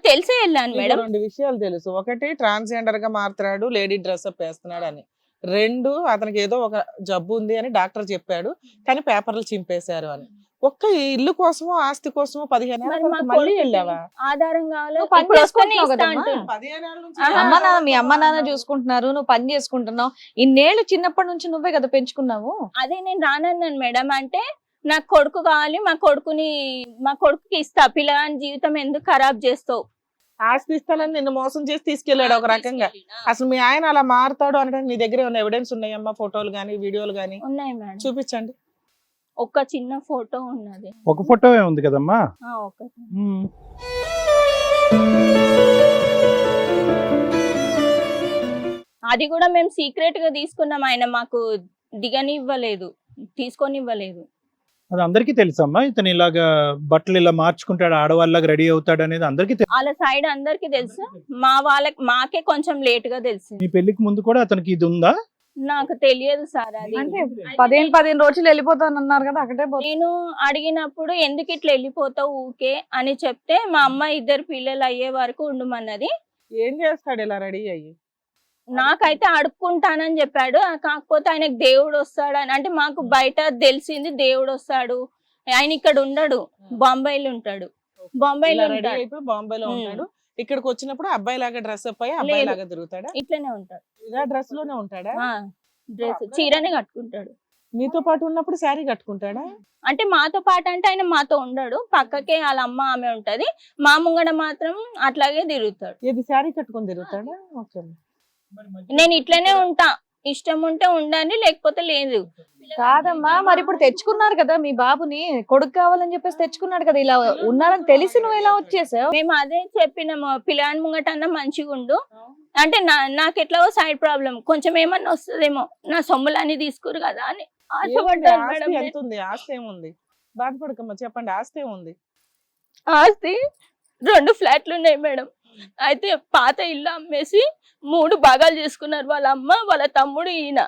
[SPEAKER 2] తెలిసే వెళ్ళాను మేడం.
[SPEAKER 4] 2 విషయాలు తెలుసు. ఒకటి, ట్రాన్స్జెండర్ గా మారుతున్నాడు, లేడీ డ్రెస్అప్ వేస్తున్నాడు అని. 2, అతనికి ఏదో ఒక జబ్బు ఉంది అని డాక్టర్ చెప్పాడు కానీ పేపర్లు చింపేశారు అని. ఒక్క ఇల్లు కోసమో ఆస్తి కోసమో 15 ఏళ్ళ
[SPEAKER 2] మరి
[SPEAKER 4] తర్వాత
[SPEAKER 2] మా
[SPEAKER 4] మళ్ళీ
[SPEAKER 2] కొడుకుకి
[SPEAKER 4] వెళ్ళావా?
[SPEAKER 2] ఆధారం కావాలి,
[SPEAKER 1] నువ్వు పని
[SPEAKER 2] ఇప్పుడు వస్తేనే
[SPEAKER 1] చేసుకుంటున్నావు
[SPEAKER 2] ఇస్తా
[SPEAKER 1] కదమ్మా.
[SPEAKER 2] అంటున్నాడు.
[SPEAKER 4] 15 ఏళ్ళ నుంచి
[SPEAKER 2] ఆహా.
[SPEAKER 1] అమ్మ నాన్న మీ అమ్మ నాన్న చూసుకుంటున్నారు, నువ్వు పని చేసుకుంటున్నావు. ఇన్నేళ్ళు చిన్నప్పటి నుంచి నువ్వే కదా పెంచుకున్నావు.
[SPEAKER 2] అదే నేను రానన్నాను మేడం. అంటే నాకు కొడుకు కావాలి, మా కొడుకుకి ఇస్తా, పిల్లగాని జీవితం ఎందుకు ఖరాబ్ చేస్తావు?
[SPEAKER 4] ఆస్తి ఇస్తానని నిన్ను మోసం చేసి తీసుకెళ్ళాడు ఒక రకంగా. అసలు మీ ఆయన అలా మారుతాడు అనడానికి నీ దగ్గర ఏమైనా ఎవిడెన్స్ ఉన్నాయమ్మా? ఫోటోలు గానీ వీడియోలు గానీ
[SPEAKER 2] ఉన్నాయి మేడం,
[SPEAKER 4] చూపించండి.
[SPEAKER 2] ఒక చిన్న ఫోటో ఉన్నది.
[SPEAKER 3] ఒక ఫోటో ఉంది కదమ్మా.
[SPEAKER 2] ఒకటి.
[SPEAKER 3] ఉమ్.
[SPEAKER 2] అది కూడా మేము సీక్రెట్ గా తీసుకున్నాం, ఆయన మాకు దిగనివ్వలేదు, తీసుకొనివ్వలేదు.
[SPEAKER 3] అది అందరికీ తెలుసమ్మా, ఇతను ఇలాగా బట్టలు ఇలా మార్చుకుంటాడు, ఆడవాళ్ళగా రెడీ అవుతాడు అనేది అందరికీ తెలుసు.
[SPEAKER 2] వాళ్ళ సైడ్ అందరికి తెలుసు, మాకే కొంచెం లేట్ గా తెలుసు.
[SPEAKER 3] మీ పెళ్లికి ముందు కూడా అతనికి ఇది ఉందా?
[SPEAKER 2] నాకు తెలియదు సార్ అది.
[SPEAKER 1] అంటే 15 రోజులు వెళ్ళిపోతాను అన్నారు కదా, అక్కడే
[SPEAKER 2] నేను అడిగినప్పుడు ఎందుకు ఇట్లా వెళ్ళిపోతావు ఊకే అని చెప్తే, మా అమ్మ 2 పిల్లలు అయ్యే వరకు ఉండమన్నది.
[SPEAKER 4] ఏం చేస్తాడు ఇలా రెడీ అయ్యి?
[SPEAKER 2] నాకైతే అడుక్కుంటానని చెప్పాడు. కాకపోతే ఆయనకు దేవుడు వస్తాడని, అంటే మాకు బయట తెలిసింది దేవుడు వస్తాడు, ఆయన ఇక్కడ ఉండడు, బాంబేలో ఉంటాడు. బాంబేలో
[SPEAKER 4] రెడీ
[SPEAKER 2] ఉంటాడు.
[SPEAKER 4] అయిపోయి బాంబేలో ఉంటాడు. ఇక్కడికి వచ్చినప్పుడు అబ్బాయి లాగా డ్రెస్ అప్ అయ్యి అబ్బాయి లాగా తిరుగుతాడా?
[SPEAKER 2] ఇట్లనే ఉంటాడు,
[SPEAKER 4] ఇలా డ్రెస్ లోనే ఉంటాడా?
[SPEAKER 2] డ్రెస్ చీరనే కట్టుకుంటాడు.
[SPEAKER 4] మీతో పాటు ఉన్నప్పుడు శారీ కట్టుకుంటాడా?
[SPEAKER 2] అంటే మాతో పాటు అంటే ఆయన మాతో ఉండడు, పక్కకే వాళ్ళ అమ్మ ఆమె ఉంటది, మా ముంగడ మాత్రం అట్లాగే తిరుగుతాడు.
[SPEAKER 4] ఇది శారీ కట్టుకొని తిరుగుతాడా? ఓకే.
[SPEAKER 2] నేను ఇట్లనే ఉంటా, ఇష్టం ఉంటే ఉండండి, లేకపోతే లేదు.
[SPEAKER 1] కాదమ్మా. మరి ఇప్పుడు తెచ్చుకున్నారు కదా మీ బాబుని, కొడుకు కావాలని చెప్పేసి తెచ్చుకున్నాడు కదా, ఇలా ఉన్నారని తెలిసి నువ్వు ఎలా వచ్చేసావు?
[SPEAKER 2] మేము అదే చెప్పినాము, పిల్లని ముంగటన్నా మంచిగా ఉండు. అంటే నాకు ఎట్లాగో సైడ్ ప్రాబ్లం, కొంచెం ఏమన్నా వస్తుందేమో, నా సొమ్ములన్నీ తీసుకురు కదా అని ఆశపడ్డాను మేడం.
[SPEAKER 4] ఆస్తి ఎంత ఉంది? ఆస్తి ఏముంది? బాధపడకమ్మా, చెప్పండి. ఆస్తి ఏముంది?
[SPEAKER 2] ఆస్తి 2 ఫ్లాట్లు ఉన్నాయి మేడం. అయితే పాత ఇల్లు అమ్మేసి 3 భాగాలు చేసుకున్నారు, వాళ్ళ అమ్మ, వాళ్ళ తమ్ముడు, ఈయన.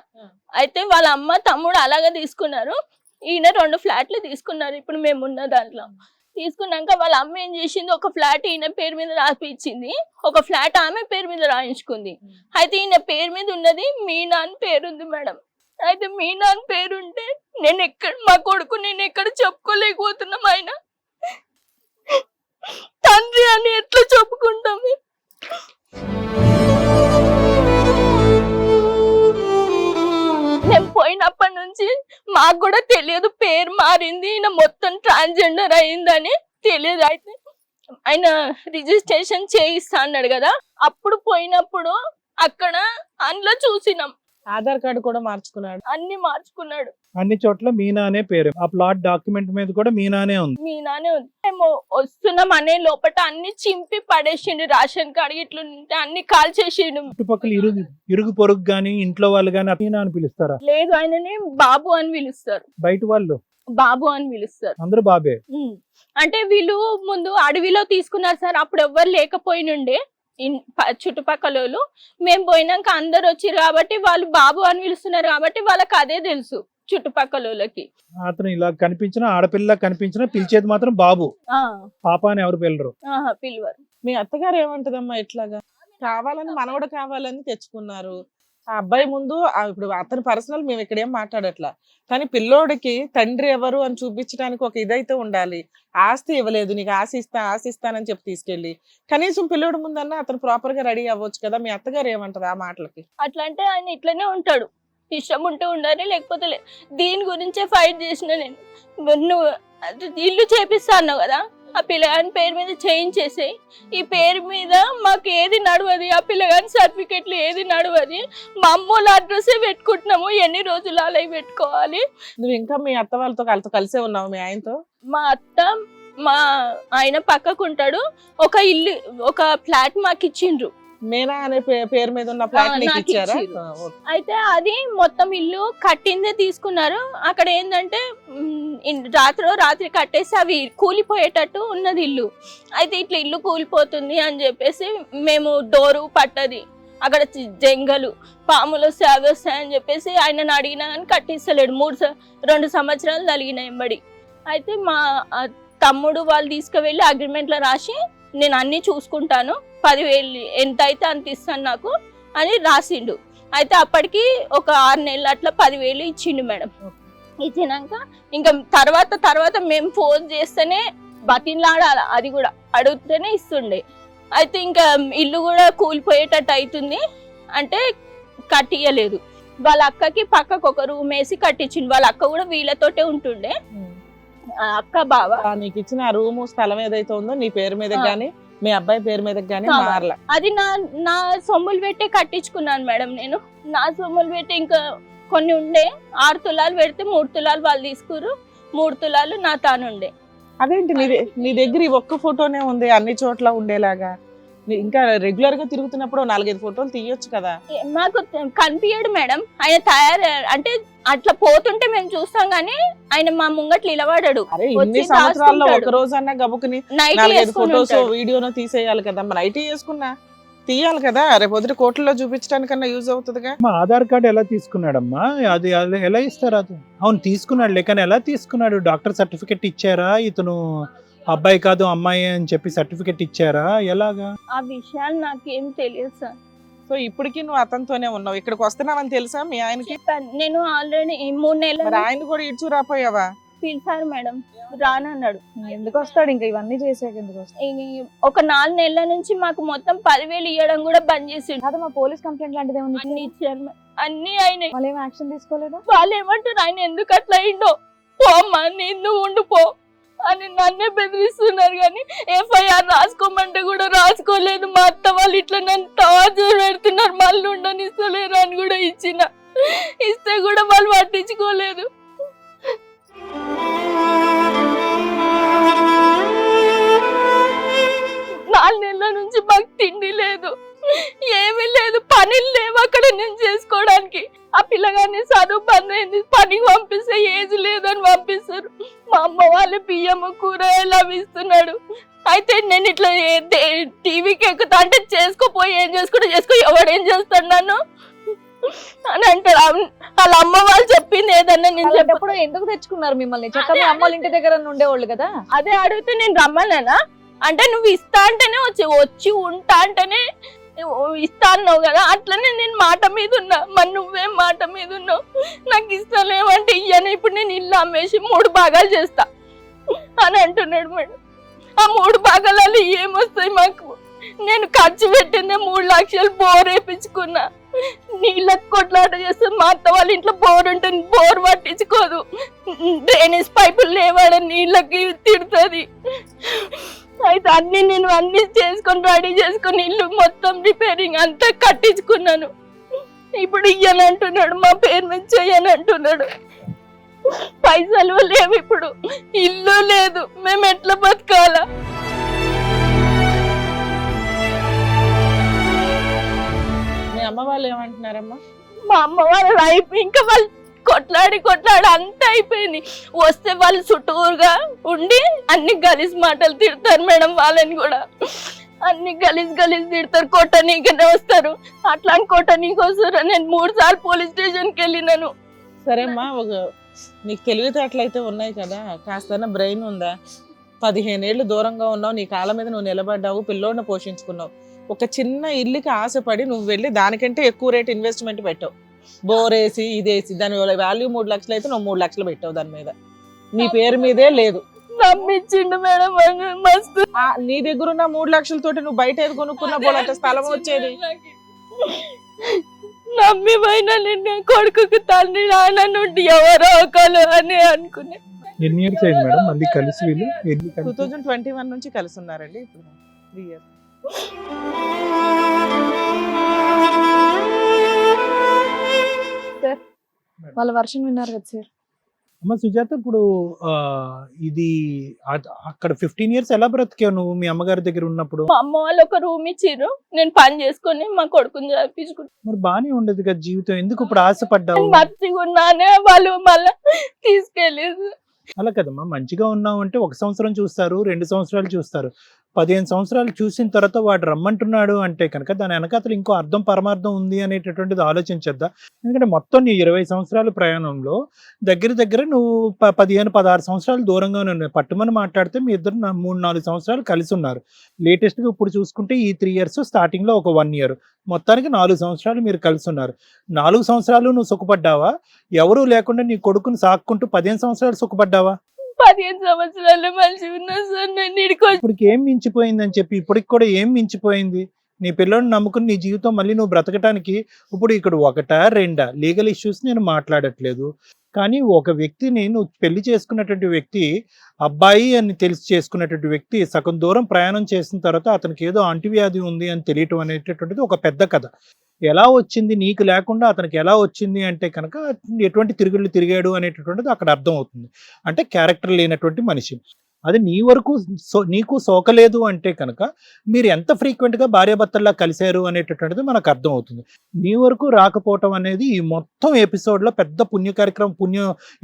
[SPEAKER 2] అయితే వాళ్ళ అమ్మ తమ్ముడు అలాగే తీసుకున్నారు, ఈయన 2 ఫ్లాట్లు తీసుకున్నారు. ఇప్పుడు మేము ఉన్న దాంట్లో తీసుకున్నాక వాళ్ళ అమ్మ ఏం చేసింది, ఒక ఫ్లాట్ ఈయన పేరు మీద రాసిచ్చింది, ఒక ఫ్లాట్ ఆమె పేరు మీద రాయించుకుంది. అయితే ఈయన పేరు మీద ఉన్నది మీనా అని పేరుంది మేడం. అయితే మీనా అని పేరుంటే మా కొడుకు నేను ఎక్కడ చెప్పుకోలేకపోతున్నాం, ఆయన తండ్రి అని ఎట్లా చెప్పుకుంటాం? మేము పోయినప్పటి నుంచి మాకు కూడా తెలియదు, పేరు మారింది, ఈయన మొత్తం ట్రాన్స్జెండర్ అయిందని తెలియదు. అయితే ఆయన రిజిస్ట్రేషన్ చేయిస్తా అన్నాడు కదా, అప్పుడు పోయినప్పుడు అక్కడ అందులో చూసినాం,
[SPEAKER 4] ఆధార్ కార్డు కూడా మార్చుకున్నాడు,
[SPEAKER 2] అన్ని మార్చుకున్నాడు.
[SPEAKER 3] అన్ని చోట్ల మీనా అనే పేరు, ఆ ప్లాట్ డాక్యుమెంట్ మీద కూడా మీనానే ఉంది.
[SPEAKER 2] మీనానే ఉంది. మేము వస్తున్నాం అనే లోపల అన్ని చింపి పడేసిండు, రేషన్ కార్డు ఇట్లా ఉంటే అన్ని కాల్ చేసిండు.
[SPEAKER 3] చుట్టుపక్కల ఇరుగు పొరుగు గాని ఇంట్లో వాళ్ళు గాని మీనా అని పిలుస్తారా?
[SPEAKER 2] లేదు, ఆయనని బాబు అని పిలుస్తారు,
[SPEAKER 3] బయట వాళ్ళు
[SPEAKER 2] బాబు అని పిలుస్తారు.
[SPEAKER 3] అందరూ బాబే.
[SPEAKER 2] అంటే వీళ్ళు ముందు అడవిలో తీసుకున్నారు సార్, అప్పుడు ఎవ్వరు లేకపోయినుండే చుట్టుపక్కల. మేము పోయినాక అందరు వచ్చారు కాబట్టి వాళ్ళు బాబు అని పిలుస్తున్నారు కాబట్టి వాళ్ళకి అదే తెలుసు చుట్టుపక్కలకి.
[SPEAKER 3] అతను ఇలా కనిపించినా, ఆడపిల్ల కనిపించినా పిలిచేది మాత్రం బాబు, పాప అని ఎవరు పిల్లరు.
[SPEAKER 2] పిలువరు.
[SPEAKER 4] మీ అత్తగారు ఏమంటదమ్మా? ఇట్లాగా కావాలని మనవడు కావాలని తెచ్చుకున్నారు, ఆ అబ్బాయి ముందు ఇప్పుడు అతని పర్సనల్ మేము ఇక్కడ ఏం మాట్లాడట్లా, కానీ పిల్లోడికి తండ్రి ఎవరు అని చూపించడానికి ఒక ఇదైతే ఉండాలి. ఆస్తి ఇవ్వలేదు, నీకు ఆశిస్తానని చెప్పి తీసుకెళ్ళి కనీసం పిల్లోడి ముందన్నా అతను ప్రాపర్ గా రెడీ అవ్వచ్చు కదా. మీ అత్తగారు ఏమంటది ఆ మాటలకి?
[SPEAKER 2] అట్లా అంటే ఆయన ఇట్లనే ఉంటాడు, ఇష్టం ఉంటే ఉండాలి, లేకపోతే దీని గురించే ఫైట్ చేసిన నేను. నువ్వు ఇల్లు చేపిస్తా అన్నావు కదా, ఆ పిల్లగాని పేరు మీద చేయించేసి, ఈ పేరు మీద మాకు ఏది నడవది, ఆ పిల్లగాని సర్టిఫికెట్లు ఏది నడవది, మా అమ్మోళ్ళ అడ్రస్సే పెట్టుకుంటున్నాము, ఎన్ని రోజులు అలా పెట్టుకోవాలి.
[SPEAKER 4] నువ్వు ఇంకా మీ అత్త వాళ్ళతో కలిసే ఉన్నావు? మీ ఆయనతో?
[SPEAKER 2] మా అత్త మా ఆయన పక్కకుంటాడు, ఒక ఫ్లాట్ మాకు ఇచ్చిండ్రు,
[SPEAKER 4] మీనా అనే పేరు మీద ఉన్న ఫ్లాట్ నీకు ఇచ్చారా?
[SPEAKER 2] అయితే అది మొత్తం ఇల్లు కట్టిందే తీసుకున్నారు. అక్కడ ఏంటంటే రాత్రి కట్టేసి అవి కూలిపోయేటట్టు ఉన్నది ఇల్లు. అయితే ఇట్లా ఇల్లు కూలిపోతుంది అని చెప్పేసి మేము డోరు పట్టది, అక్కడ జంగలు పాములు అవి వస్తాయని చెప్పేసి ఆయనను అడిగినా కానీ కట్టిస్తలేడు. 2 సంవత్సరాలు తలిగినాయి ఎంబడి. అయితే మా తమ్ముడు వాళ్ళు తీసుకువెళ్ళి అగ్రిమెంట్లో రాసి, నేను అన్ని చూసుకుంటాను, 10,000 ఎంత అయితే అంత ఇస్తాను నాకు అని రాసిండు. అయితే అప్పటికి ఒక 6 నెలలు అట్లా 10,000 ఇచ్చిండు మేడం. ఇచ్చినాక ఇంకా తర్వాత మేము ఫోన్ చేస్తేనే బతిన్లాడాల, అది కూడా అడిగితేనే ఇస్తుండే. అయితే ఇంకా ఇల్లు కూడా కూలిపోయేటట్టు అవుతుంది అంటే కట్టియలేదు. వాళ్ళ అక్కకి పక్కకు ఒక రూమ్ వేసి కట్టించింది. వాళ్ళ అక్క కూడా వీళ్ళతోటే ఉంటుండే, ఆ అక్క బావ.
[SPEAKER 4] నీకు ఇచ్చిన ఆ రూము స్థలం ఏదైతే ఉందో నీ పేరు మీద గానీ మీ అబ్బాయి పేరు మీద గానీ మారలా.
[SPEAKER 2] అది నా సొమ్ములు పెట్టే కట్టించుకున్నాను మేడం. నేను నా సొమ్ములు పెట్టి ఇంకా కొన్ని ఉండే 6 తులాలు పెడితే 3 తులాలు వాళ్ళు తీసుకురు, 3 తులాలు నా తానుండే.
[SPEAKER 4] అదేంటి నీ దగ్గర ఈ ఒక్క ఫోటోనే ఉంది అన్ని చోట్ల ఉండేలాగా? ఇంకా రెగ్యులర్ గా తిరుగుతున్నప్పుడు 4-5 ఫోటోలు తీయొచ్చు కదా.
[SPEAKER 2] మాకు కనిపించడు మేడం ఆయన అంటే అట్లా పోతుంటే మేము చూస్తాం గానీ ఆయన మా ముంగట్లు నిలబడడు.
[SPEAKER 4] అరే ఇన్ని సంవత్సరాల్లో ఒక రోజు అన్నా గబుకుని 4-5 ఫోటోస్ వీడియోనో తీసేయాలి కదా. మరి ఐటీ చేసుకున్నా తీయాలి కదా, రేపు పొద్దుట కోర్టులో చూపించడానికన్నా యూజ్ అవుతుందిగా.
[SPEAKER 3] ఆధార్ కార్డు ఎలా తీసుకున్నాడమ్మా? అది ఎలా ఇస్తారు? అది అవును తీసుకున్నాడు, కానీ ఎలా తీసుకున్నాడు? డాక్టర్ సర్టిఫికెట్ ఇచ్చారా, ఇతను అబ్బాయి కాదు అమ్మాయి అని చెప్పి సర్టిఫికెట్ ఇచ్చారా, ఎలాగా?
[SPEAKER 2] ఆ విషయాలు నాకేం తెలియదు సార్.
[SPEAKER 4] సో ఇప్పటికి నువ్వు అతనితోనే ఉన్నావు, ఇక్కడికి వస్తున్నావని తెలుసా మీ ఆయనకి?
[SPEAKER 2] నేను ఆల్రెడీ 3 నెలలు.
[SPEAKER 4] మరి ఆయన కూడా ఇడ్చు రాపోయావా?
[SPEAKER 2] పిలిచారు మేడం, రానన్నాడు.
[SPEAKER 1] ఎందుకు వస్తాడు ఇంకా ఇవన్నీ చేసాక? ఎందుకు వస్తాడు?
[SPEAKER 2] ఒక 4 నెలల నుంచి మాకు మొత్తం 10,000 ఇవ్వడం కూడా బంద్ చేసిండు.
[SPEAKER 1] కాదు, మా పోలీస్ కంప్లైంట్ లాంటిది ఏమన్నా
[SPEAKER 2] అన్ని ఇచ్చారు, అన్ని అయినాయి.
[SPEAKER 1] వాళ్ళు ఏం యాక్షన్ తీసుకోలేదా?
[SPEAKER 2] వాళ్ళు ఏమంటారు, ఆయన ఎందుకు అట్లా అయిండో, పో అమ్మా నువ్వు ఉండిపో అని నన్నే బెదిరిస్తున్నారు. కానీ ఎఫ్ఐఆర్ రాసుకోమంటే కూడా రాసుకోలేదు. మా అత్త వాళ్ళు ఇట్లా నన్ను టార్చర్ పెడుతున్నారు, మళ్ళీ ఉండనిస్తలేరు అని కూడా ఇస్తే కూడా వాళ్ళు పట్టించుకోలేదు. నాలుగు నెలల నుంచి మాకు తిండి లేదు, ఏమీ లేదు, పనులు లేవు అక్కడ నేను చేసుకోవడానికి. ఆ పిల్లగాన్ని చదువు బంద్ అయింది, పనికి పంపిస్తే ఏజ్ లేదని పంపిస్తారు. మా అమ్మ వాళ్ళ బియ్యము కూరగాయలు అవి ఇస్తున్నాడు. అయితే నేను ఇట్లా టీవీకి ఎక్కుతా అంటే చేసుకోపోయి ఏం చేసుకో, ఎవడేం చేస్తాడు నన్ను అని అంటారు. వాళ్ళ అమ్మ వాళ్ళు చెప్పింది ఏదన్నా నేను
[SPEAKER 1] చెప్పప్పుడు ఎందుకు తెచ్చుకున్నారు మిమ్మల్ని? చక్కగా అమ్మ వాళ్ళ ఇంటి దగ్గర ఉండేవాళ్ళు కదా.
[SPEAKER 2] అదే అడిగితే నేను రమ్మన్నా అంటే నువ్వు ఇస్తా అంటేనే వచ్చి ఉంటా అంటేనే ఇస్తా అన్నావు కదా, అట్లనే నేను మాట మీద ఉన్నా. మరి నువ్వేం మాట మీద ఉన్నావు? నాకు ఇష్టం లేవంటే ఇయ్యను, ఇప్పుడు నేను ఇల్లు అమ్మేసి 3 భాగాలు చేస్తా అని అంటున్నాడు మేడం. ఆ 3 భాగాలలో ఏమొస్తాయి మాకు? నేను ఖర్చు పెట్టిందే 3 లక్షలు బోర్ వేయించుకున్నా. నీళ్ళకి కొట్లాట చేస్తే మా అత్త వాళ్ళ ఇంట్లో బోర్ ఉంటుంది, బోర్ పట్టించుకోదు. డ్రైనేజ్ పైపులు లేవాడ నీళ్ళకి తిడుతుంది. అయితే నేను అన్ని చేసుకొని రెడీ చేసుకొని ఇల్లు మొత్తం రిపేరింగ్ అంతా కట్టించుకున్నాను. ఇప్పుడు ఇయ్యని అంటున్నాడు, మా పేరు మీద చెయ్యని అంటున్నాడు. పైసలు లేవు, ఇప్పుడు ఇల్లు లేదు, మేము ఎట్లా బతకాలా?
[SPEAKER 4] మీ అమ్మ వాళ్ళు ఏమంటున్నారమ్మా?
[SPEAKER 2] మా అమ్మ వాళ్ళ లైఫ్ ఇంకా వాళ్ళు కొట్లాడి అంతా అయిపోయింది. వస్తే వాళ్ళు చుట్టూరుగా ఉండి అన్ని గలీజ్ మాటలు తిడతారు మేడం. వాళ్ళని కూడా అన్ని గలీజ్ తిడతారు, కొట్టనీకనే వస్తారు. అట్లాంటి కొట్టనీకి వస్తారు. నేను 3 సార్లు పోలీస్ స్టేషన్కి వెళ్ళినాను.
[SPEAKER 4] సరేమ్మా, నీకు తెలివితేటలయితే ఉన్నాయి కదా, కాస్త బ్రెయిన్ ఉందా? 15 ఏళ్ళు దూరంగా ఉన్నావు, నీ కాళ్ళ మీద నువ్వు నిలబడ్డావు, పిల్లోడిని పోషించుకున్నావు. ఒక చిన్న ఇల్లుకి ఆశపడి నువ్వు వెళ్ళి దానికంటే ఎక్కువ రేట్ ఇన్వెస్ట్మెంట్ పెట్టావు. బోరేసి ఇదేసి దాని వాల్యూ 3 లక్షలు అయితే నువ్వు 3 లక్షలు పెట్టావు. దాని మీద నీ పేరు మీదే లేదు.
[SPEAKER 2] నమ్మించిండు మేడం మస్తు.
[SPEAKER 4] నీ దగ్గర ఉన్న 3 లక్షలతోటి నువ్వు బయట ఏది కొనుక్కున్నా బోలంటే స్థలం వచ్చేది.
[SPEAKER 2] నమ్మి పోయినా నిన్న కొడుకుకి తండ్రి నాన్న నుండి ఎవరో ఒకరు అని అనుకునే.
[SPEAKER 3] ఎన్ని ఇయర్స్ అయింది మేడం మళ్ళీ కలిసి? వీళ్ళు
[SPEAKER 4] 2021 నుంచి కలిసి ఉన్నారండి, ఇప్పుడు 3 years.
[SPEAKER 1] వాళ్ళ వర్షన్ విన్నారు కదా సార్.
[SPEAKER 3] అమ్మ సుజాత, ఇప్పుడు ఇది అక్కడ 15 years ఎలా బ్రతికావు నువ్వు మీ అమ్మగారి దగ్గర ఉన్నప్పుడు?
[SPEAKER 2] మా అమ్మ వాళ్ళు ఒక రూమ్ ఇచ్చిర్రు, నేను పని చేసుకొని మా కొడుకుని చదివించుకున్నాను.
[SPEAKER 3] మరి బానే ఉండేది కదా జీవితం, ఎందుకు ఇప్పుడు ఆశపడ్డావు?
[SPEAKER 2] మంచిగా ఉన్నానే వాళ్ళు మళ్ళీ తీసుకెళ్ళేది.
[SPEAKER 3] అలా కదమ్మా, మంచిగా ఉన్నావు అంటే 1 సంవత్సరం చూస్తారు, 2 సంవత్సరాలు చూస్తారు. 15 సంవత్సరాలు చూసిన తర్వాత వాడు రమ్మంటున్నాడు అంటే కనుక దాని వెనకాతలు ఇంకో అర్థం పరమార్థం ఉంది అనేటటువంటిది ఆలోచించద్దా? ఎందుకంటే మొత్తం నీ 20 సంవత్సరాల ప్రయాణంలో దగ్గర నువ్వు 15-16 సంవత్సరాలు దూరంగానే ఉన్నాయి. పట్టుమని మాట్లాడితే మీ ఇద్దరు 3-4 సంవత్సరాలు కలిసి ఉన్నారు. లేటెస్ట్గా ఇప్పుడు చూసుకుంటే ఈ 3 years స్టార్టింగ్లో ఒక 1 year, మొత్తానికి 4 సంవత్సరాలు మీరు కలిసి ఉన్నారు. 4 సంవత్సరాలు నువ్వు సుఖపడ్డావా? ఎవరూ లేకుండా నీ కొడుకుని సాక్కుంటూ 15 సంవత్సరాలు సుఖపడ్డావా?
[SPEAKER 2] 15 సంవత్సరాలు మంచిగా ఉన్నా సార్. నేను
[SPEAKER 3] ఇప్పటికి ఏం మించిపోయిందని చెప్పి ఇప్పటికి కూడా ఏం మించిపోయింది? నీ పిల్లల్ని నమ్ముకుని నీ జీవితం మళ్ళీ నువ్వు బ్రతకటానికి ఇప్పుడు ఇక్కడ 1-2 లీగల్ ఇష్యూస్ నేను మాట్లాడట్లేదు. కానీ ఒక వ్యక్తిని నువ్వు పెళ్లి చేసుకున్నటువంటి వ్యక్తి, అబ్బాయి అని తెలిసి చేసుకున్నటువంటి వ్యక్తి సగం దూరం ప్రయాణం చేసిన తర్వాత అతనికి ఏదో అంటువ్యాధి ఉంది అని తెలియటం అనేటటువంటిది ఒక పెద్ద కథ. ఎలా వచ్చింది, నీకు లేకుండా అతనికి ఎలా వచ్చింది అంటే కనుక ఎటువంటి తిరుగుళ్ళు తిరిగాడు అనేటటువంటిది అక్కడ అర్థం అవుతుంది. అంటే క్యారెక్టర్ లేనటువంటి మనిషి. అది నీ వరకు నీకు సోకలేదు అంటే కనుక మీరు ఎంత ఫ్రీక్వెంట్గా భార్యాభర్తల్లా కలిశారు అనేటటువంటిది మనకు అర్థం అవుతుంది. నీ వరకు రాకపోవటం అనేది ఈ మొత్తం ఎపిసోడ్లో పెద్ద పుణ్య కార్యక్రమం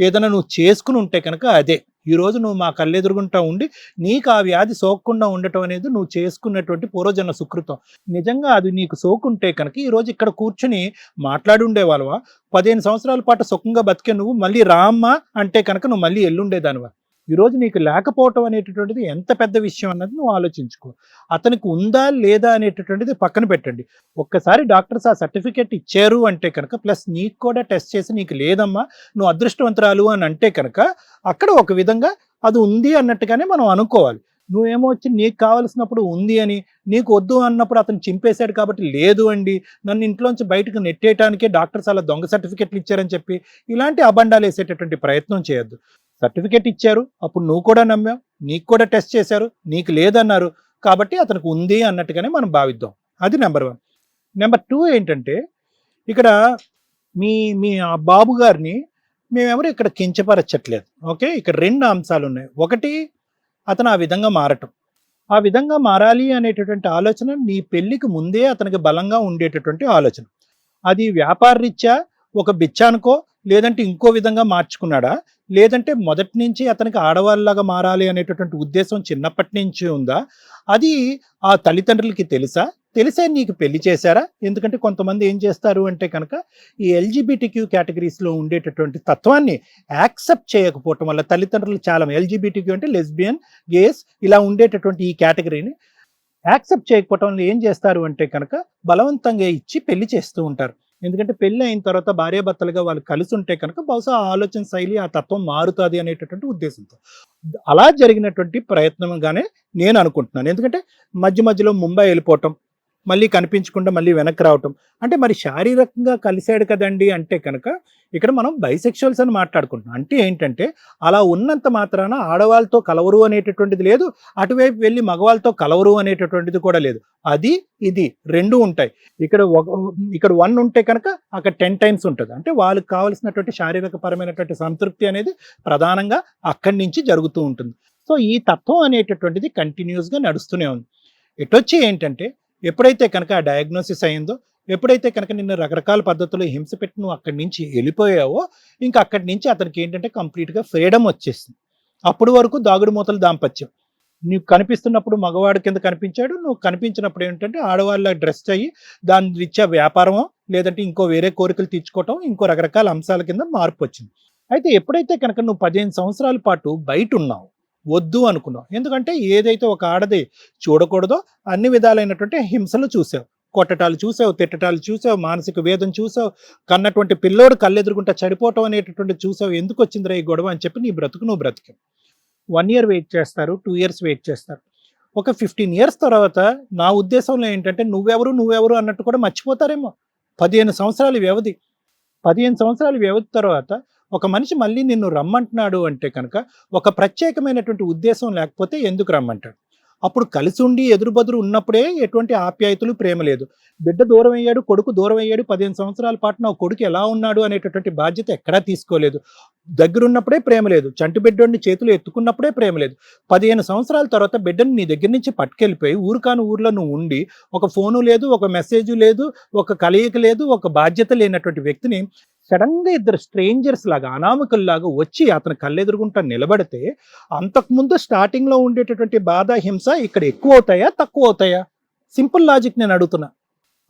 [SPEAKER 3] ఏదైనా నువ్వు చేసుకుని ఉంటే కనుక అదే. ఈరోజు నువ్వు మా కళ్ళెదురుగుంటా ఉండి నీకు ఆ వ్యాధి సోకకుండా ఉండటం అనేది నువ్వు చేసుకున్నటువంటి పూర్వజన్మ సుకృతం. నిజంగా అది నీకు సోకుంటే కనుక ఈరోజు ఇక్కడ కూర్చుని మాట్లాడి ఉండేవాళ్ళవా? 15 సంవత్సరాల పాటు సుఖంగా బతికే నువ్వు మళ్ళీ రామ్మా అంటే కనుక నువ్వు మళ్ళీ ఎల్లుండేదానివా? ఈరోజు నీకు లేకపోవటం అనేటటువంటిది ఎంత పెద్ద విషయం అన్నది నువ్వు ఆలోచించుకో. అతనికి ఉందా లేదా అనేటటువంటిది పక్కన పెట్టండి. ఒక్కసారి డాక్టర్స్ ఆ సర్టిఫికేట్ ఇచ్చారు అంటే కనుక ప్లస్ నీకు కూడా టెస్ట్ చేసి నీకు లేదమ్మా నువ్వు అదృష్టవంతురాలు అని అంటే కనుక అక్కడ ఒక విధంగా అది ఉంది అన్నట్టుగానే మనం అనుకోవాలి. నువ్వేమో వచ్చి నీకు కావాల్సినప్పుడు ఉంది అని, నీకు వద్దు అన్నప్పుడు అతను చింపేశాడు కాబట్టి లేదు అండి, నన్ను ఇంట్లోంచి బయటకు నెట్టేయటానికే డాక్టర్స్ అలా దొంగ సర్టిఫికెట్లు ఇచ్చారని చెప్పి ఇలాంటి అబండాలు వేసేటటువంటి ప్రయత్నం చేయొద్దు. సర్టిఫికేట్ ఇచ్చారు, అప్పుడు నువ్వు కూడా నమ్మావు, నీకు కూడా టెస్ట్ చేశారు, నీకు లేదన్నారు కాబట్టి అతనికి ఉంది అన్నట్టుగానే మనం భావిద్దాం. అది నెంబర్ 1. నెంబర్ 2 ఏంటంటే ఇక్కడ మీ మీ బాబు గారిని మేమెవరు ఇక్కడ కించపరచట్లేదు. ఓకే, ఇక్కడ 2 అంశాలు ఉన్నాయి. ఒకటి, అతను ఆ విధంగా మారటం. ఆ విధంగా మారాలి అనేటటువంటి ఆలోచన నీ పెళ్లికి ముందే అతనికి బలంగా ఉండేటటువంటి ఆలోచన. అది వ్యాపార రీత్యా ఒక బిచ్చానుకో లేదంటే ఇంకో విధంగా మార్చుకున్నాడా, లేదంటే మొదటి నుంచి అతనికి ఆడవాళ్ళలాగా మారాలి అనేటటువంటి ఉద్దేశం చిన్నప్పటి నుంచి ఉందా? అది ఆ తల్లిదండ్రులకి తెలిసే నీకు పెళ్లి చేశారా? ఎందుకంటే కొంతమంది ఏం చేస్తారు అంటే కనుక ఈ LGBTQ కేటగిరీస్లో ఉండేటటువంటి తత్వాన్ని యాక్సెప్ట్ చేయకపోవటం వల్ల తల్లిదండ్రులు చాలా LGBTQ అంటే లెస్బియన్, గేస్ ఇలా ఉండేటటువంటి ఈ కేటగిరీని యాక్సెప్ట్ చేయకపోవటం వల్ల ఏం చేస్తారు అంటే కనుక బలవంతంగా ఇచ్చి పెళ్లి చేస్తూ ఉంటారు. ఎందుకంటే పెళ్ళి అయిన తర్వాత భార్యాభర్తలుగా వాళ్ళు కలిసి ఉంటే కనుక బహుశా ఆ ఆలోచన శైలి ఆ తత్వం మారుతుంది అనేటటువంటి ఉద్దేశంతో అలా జరిగినటువంటి ప్రయత్నంగానే నేను అనుకుంటున్నాను. ఎందుకంటే మధ్యలో ముంబై వెళ్ళిపోవటం, మళ్ళీ కనిపించకుండా మళ్ళీ వెనక్కి రావటం అంటే మరి శారీరకంగా కలిశాడు కదండి అంటే కనుక ఇక్కడ మనం బైసెక్షువల్స్ అని మాట్లాడుకుంటున్నాం. అంటే ఏంటంటే అలా ఉన్నంత మాత్రాన ఆడవాళ్ళతో కలవరు అనేటటువంటిది లేదు, అటువైపు వెళ్ళి మగవాళ్ళతో కలవరు అనేటటువంటిది కూడా లేదు. అది ఇది 2 ఉంటాయి. ఇక్కడ 1 ఉంటే కనుక అక్కడ 10 times ఉంటుంది. అంటే వాళ్ళకి కావాల్సినటువంటి శారీరక పరమైనటువంటి సంతృప్తి అనేది ప్రధానంగా అక్కడి నుంచి జరుగుతూ ఉంటుంది. సో ఈ తత్వం అనేటటువంటిది కంటిన్యూస్గా నడుస్తూనే ఉంది. ఎటొచ్చి ఏంటంటే ఎప్పుడైతే కనుక ఆ డయాగ్నోసిస్ అయిందో, ఎప్పుడైతే కనుక నిన్ను రకరకాల పద్ధతుల్లో హింస పెట్టి నువ్వు అక్కడి నుంచి వెళ్ళిపోయావో ఇంకా అక్కడి నుంచి అతనికి ఏంటంటే కంప్లీట్గా ఫ్రీడమ్ వచ్చేసింది. అప్పుడు వరకు దాగుడు మూతల దాంపత్యం. నీకు కనిపిస్తున్నప్పుడు మగవాడి కింద కనిపించాడు, నువ్వు కనిపించినప్పుడు ఏంటంటే ఆడవాళ్ళ డ్రెస్ అయ్యి దాని రీత్యా వ్యాపారమో లేదంటే ఇంకో వేరే కోరికలు తీర్చుకోవటం, ఇంకో రకరకాల అంశాల కింద మార్పు వచ్చింది. అయితే ఎప్పుడైతే కనుక నువ్వు 15 సంవత్సరాల పాటు బయట ఉన్నావు, వద్దు అనుకున్నావు. ఎందుకంటే ఏదైతే ఒక ఆడది చూడకూడదో అన్ని విధాలైనటువంటి హింసలు చూసావు, కొట్టటాలు చూసావు, తిట్టటాలు చూసావు, మానసిక వేదన చూసావు, కన్నటువంటి పిల్లోడు కళ్ళెదురుగుంటా చడిపోవటం అనేటటువంటి చూసావు. ఎందుకు వచ్చిందిరా ఈ గొడవ అని చెప్పి నీ బ్రతుకు నువ్వు బ్రతికావు. 1 year వెయిట్ చేస్తారు, 2 years వెయిట్ చేస్తారు. ఒక 15 years తర్వాత నా ఉద్దేశంలో ఏంటంటే నువ్వెవరు అన్నట్టు కూడా మర్చిపోతారేమో. 15 సంవత్సరాల వ్యవధి, 15 సంవత్సరాల వ్యవధి తర్వాత ఒక మనిషి మళ్ళీ నిన్ను రమ్మంటున్నాడు అంటే కనుక ఒక ప్రత్యేకమైనటువంటి ఉద్దేశం లేకపోతే ఎందుకు రమ్మంటాడు? అప్పుడు కలిసి ఉండి ఎదురుబదురు ఉన్నప్పుడే ఎటువంటి ఆప్యాయతలు, ప్రేమ లేదు. బిడ్డ దూరం అయ్యాడు, కొడుకు దూరం అయ్యాడు, 15 సంవత్సరాల పాటు నా కొడుకు ఎలా ఉన్నాడు అనేటటువంటి బాధ్యత ఎక్కడా తీసుకోలేదు. దగ్గరున్నప్పుడే ప్రేమ లేదు, చంటి బిడ్డని చేతులు ఎత్తుకున్నప్పుడే ప్రేమ లేదు. 15 సంవత్సరాల తర్వాత బిడ్డను నీ దగ్గర నుంచి పట్టుకెళ్ళిపోయి ఊరికాని ఊర్లో నువ్వు ఉండి ఒక ఫోను లేదు, ఒక మెసేజ్ లేదు, ఒక కలయిక లేదు, ఒక బాధ్యత లేనటువంటి వ్యక్తిని సడన్ గా ఇద్దరు స్ట్రేంజర్స్ లాగా అనామకుల్లాగా వచ్చి అతను కళ్ళెదురుగుంటా నిలబడితే అంతకుముందు స్టార్టింగ్ లో ఉండేటటువంటి బాధ హింస ఇక్కడ ఎక్కువ అవుతాయా తక్కువ అవుతాయా? సింపుల్ లాజిక్ నేను అడుగుతున్నా.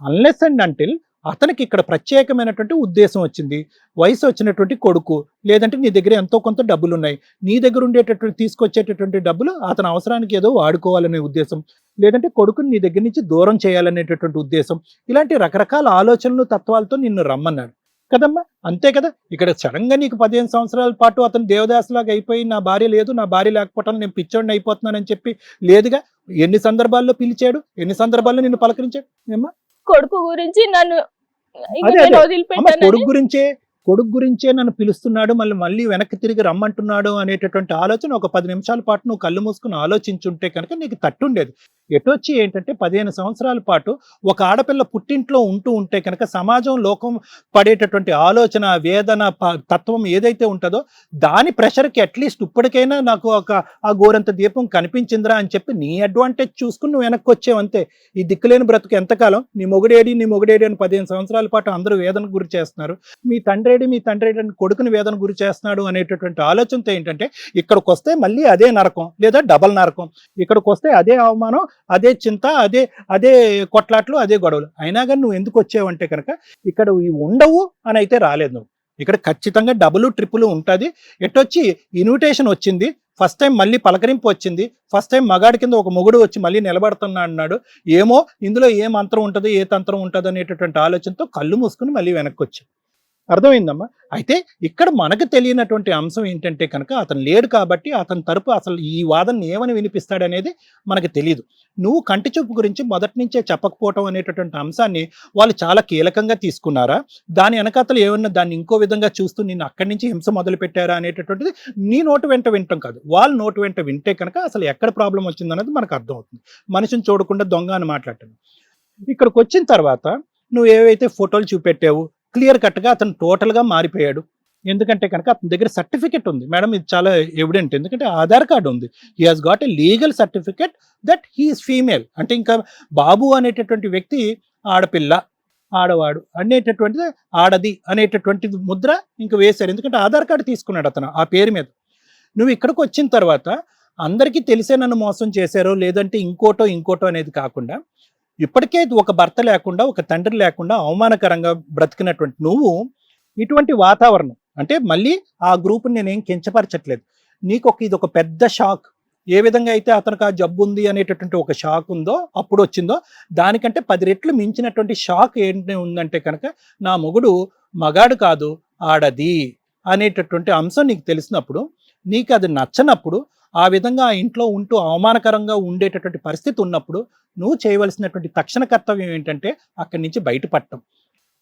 [SPEAKER 3] అన్లెస్ అండ్ అంటిల్ అతనికి ఇక్కడ ప్రత్యేకమైనటువంటి ఉద్దేశం వచ్చింది, వయసు వచ్చినటువంటి కొడుకు, లేదంటే నీ దగ్గర ఎంతో కొంత డబ్బులు ఉన్నాయి, నీ దగ్గర ఉండేటటువంటి తీసుకొచ్చేటటువంటి డబ్బులు అతని అవసరానికి ఏదో వాడుకోవాలనే ఉద్దేశం, లేదంటే కొడుకుని నీ దగ్గర నుంచి దూరం చేయాలనేటటువంటి ఉద్దేశం, ఇలాంటి రకరకాల ఆలోచనలు తత్వాలతో నిన్ను రమ్మన్నాడు కదమ్మా. అంతే కదా. ఇక్కడ సడన్ గా నీకు 15 సంవత్సరాల పాటు అతను దేవదాసులాగా అయిపోయి నా భార్య లేదు, నా భార్య లేకపోవటం నేను పిచ్చోడిని అయిపోతున్నానని చెప్పి లేదుగా. ఎన్ని సందర్భాల్లో పిలిచాడు, ఎన్ని సందర్భాల్లో నిన్ను పలకరించాడు ఏమ్మా?
[SPEAKER 2] కొడుకు గురించి నన్ను
[SPEAKER 3] కొడుకు గురించే నన్ను పిలుస్తున్నాడు, మళ్ళీ వెనక్కి తిరిగి రమ్మంటున్నాడు అనేటటువంటి ఆలోచన ఒక 10 నిమిషాల పాటు నువ్వు కళ్ళు మూసుకుని ఆలోచించుంటే కనుక నీకు తట్టుండేది. ఎటొచ్చి ఏంటంటే 15 సంవత్సరాల పాటు ఒక ఆడపిల్ల పుట్టింట్లో ఉంటే కనుక సమాజం లోకం పడేటటువంటి ఆలోచన, వేదన, తత్వం ఏదైతే ఉంటుందో దాని ప్రెషర్కి అట్లీస్ట్ ఇప్పటికైనా నాకు ఆ గోరంత దీపం కనిపించిందిరా అని చెప్పి నీ అడ్వాంటేజ్ చూసుకుని నువ్వు వెనక్కి వచ్చేవంతే. ఈ దిక్కులేని బ్రతుకు ఎంతకాలం? నీ మొగుడేడి అని 15 సంవత్సరాల పాటు అందరూ వేదన గురి చేస్తున్నారు. మీ తండ్రి అని కొడుకుని వేదన గురి చేస్తున్నాడు అనేటటువంటి ఆలోచనతో ఏంటంటే ఇక్కడికి వస్తే మళ్ళీ అదే నరకం లేదా డబల్ నరకం, ఇక్కడికి వస్తే అదే అవమానం, అదే చింత, అదే కొట్లాట్లు, అదే గొడవలు. అయినా కానీ నువ్వు ఎందుకు వచ్చావంటే కనుక ఇక్కడ ఉండవు అని అయితే రాలేదు నువ్వు. ఇక్కడ ఖచ్చితంగా డబుల్ ట్రిపుల్ ఉంటుంది. ఎటొచ్చి ఇన్విటేషన్ వచ్చింది, ఫస్ట్ టైం మళ్ళీ పలకరింపు వచ్చింది, ఫస్ట్ టైం మగాడి కింద ఒక మొగుడు వచ్చి మళ్ళీ నిలబడుతున్నా అన్నాడు. ఏమో ఇందులో ఏ మంత్రం ఉంటుంది, ఏ తంత్రం ఉంటుంది అనేటటువంటి ఆలోచనతో కళ్ళు మూసుకుని మళ్ళీ వెనక్కి వచ్చి. అర్థమైందమ్మా? అయితే ఇక్కడ మనకు తెలియనటువంటి అంశం ఏంటంటే కనుక అతను లేడు కాబట్టి అతని తరపు అసలు ఈ వాదన ఏమని వినిపిస్తాడనేది మనకు తెలియదు. నువ్వు కంటి చూపు గురించి మొదటి నుంచే చెప్పకపోవటం అనేటటువంటి అంశాన్ని వాళ్ళు చాలా కీలకంగా తీసుకున్నారా, దాని వెనకాతలు ఏమన్నా దాన్ని ఇంకో విధంగా చూస్తూ నిన్ను అక్కడి నుంచి హింస మొదలు పెట్టారా అనేటటువంటిది నీ నోటు వెంట వింటాం కాదు, వాళ్ళ నోటు వెంట వింటే కనుక అసలు ఎక్కడ ప్రాబ్లం వచ్చిందనేది మనకు అర్థమవుతుంది. మనిషిని చూడకుండా దొంగ అని మాట్లాడటం. ఇక్కడికి వచ్చిన తర్వాత నువ్వు ఏవైతే ఫోటోలు చూపెట్టావు క్లియర్ కట్గా అతను టోటల్గా మారిపోయాడు. ఎందుకంటే కనుక అతని దగ్గర సర్టిఫికెట్ ఉంది మేడం, ఇది చాలా ఎవిడెంట్. ఎందుకంటే ఆధార్ కార్డు ఉంది, he has got a legal certificate that he is female. అంటే ఇంకా బాబు అనేటటువంటి వ్యక్తి ఆడపిల్ల, ఆడవాడు అనేటటువంటిది, ఆడది అనేటటువంటిది ముద్ర ఇంకా వేశారు. ఎందుకంటే ఆధార్ కార్డు తీసుకున్నాడు అతను ఆ పేరు మీద. నువ్వు ఇక్కడికి వచ్చిన తర్వాత అందరికీ తెలిసే నన్ను మోసం చేశారో లేదంటే ఇంకోటో అనేది కాకుండా ఇప్పటికే ఒక భర్త లేకుండా, ఒక తండ్రి లేకుండా అవమానకరంగా బ్రతికినటువంటి నువ్వు ఇటువంటి వాతావరణం అంటే మళ్ళీ ఆ గ్రూప్ని నేనేం కించపరచట్లేదు. నీకు ఇది ఒక పెద్ద షాక్. ఏ విధంగా అయితే అతనికి ఆ జబ్బు ఉంది అనేటటువంటి ఒక షాక్ ఉందో అప్పుడు వచ్చిందో దానికంటే 10 రెట్లు మించినటువంటి షాక్ ఏంటి ఉందంటే కనుక నా మొగుడు మగాడు కాదు ఆడది అనేటటువంటి అంశం నీకు తెలిసినప్పుడు, నీకు అది నచ్చనప్పుడు, ఆ విధంగా ఆ ఇంట్లో ఉంటూ అవమానకరంగా ఉండేటటువంటి పరిస్థితి ఉన్నప్పుడు నువ్వు చేయవలసినటువంటి తక్షణ కర్తవ్యం ఏంటంటే అక్కడి నుంచి బయటపడటం.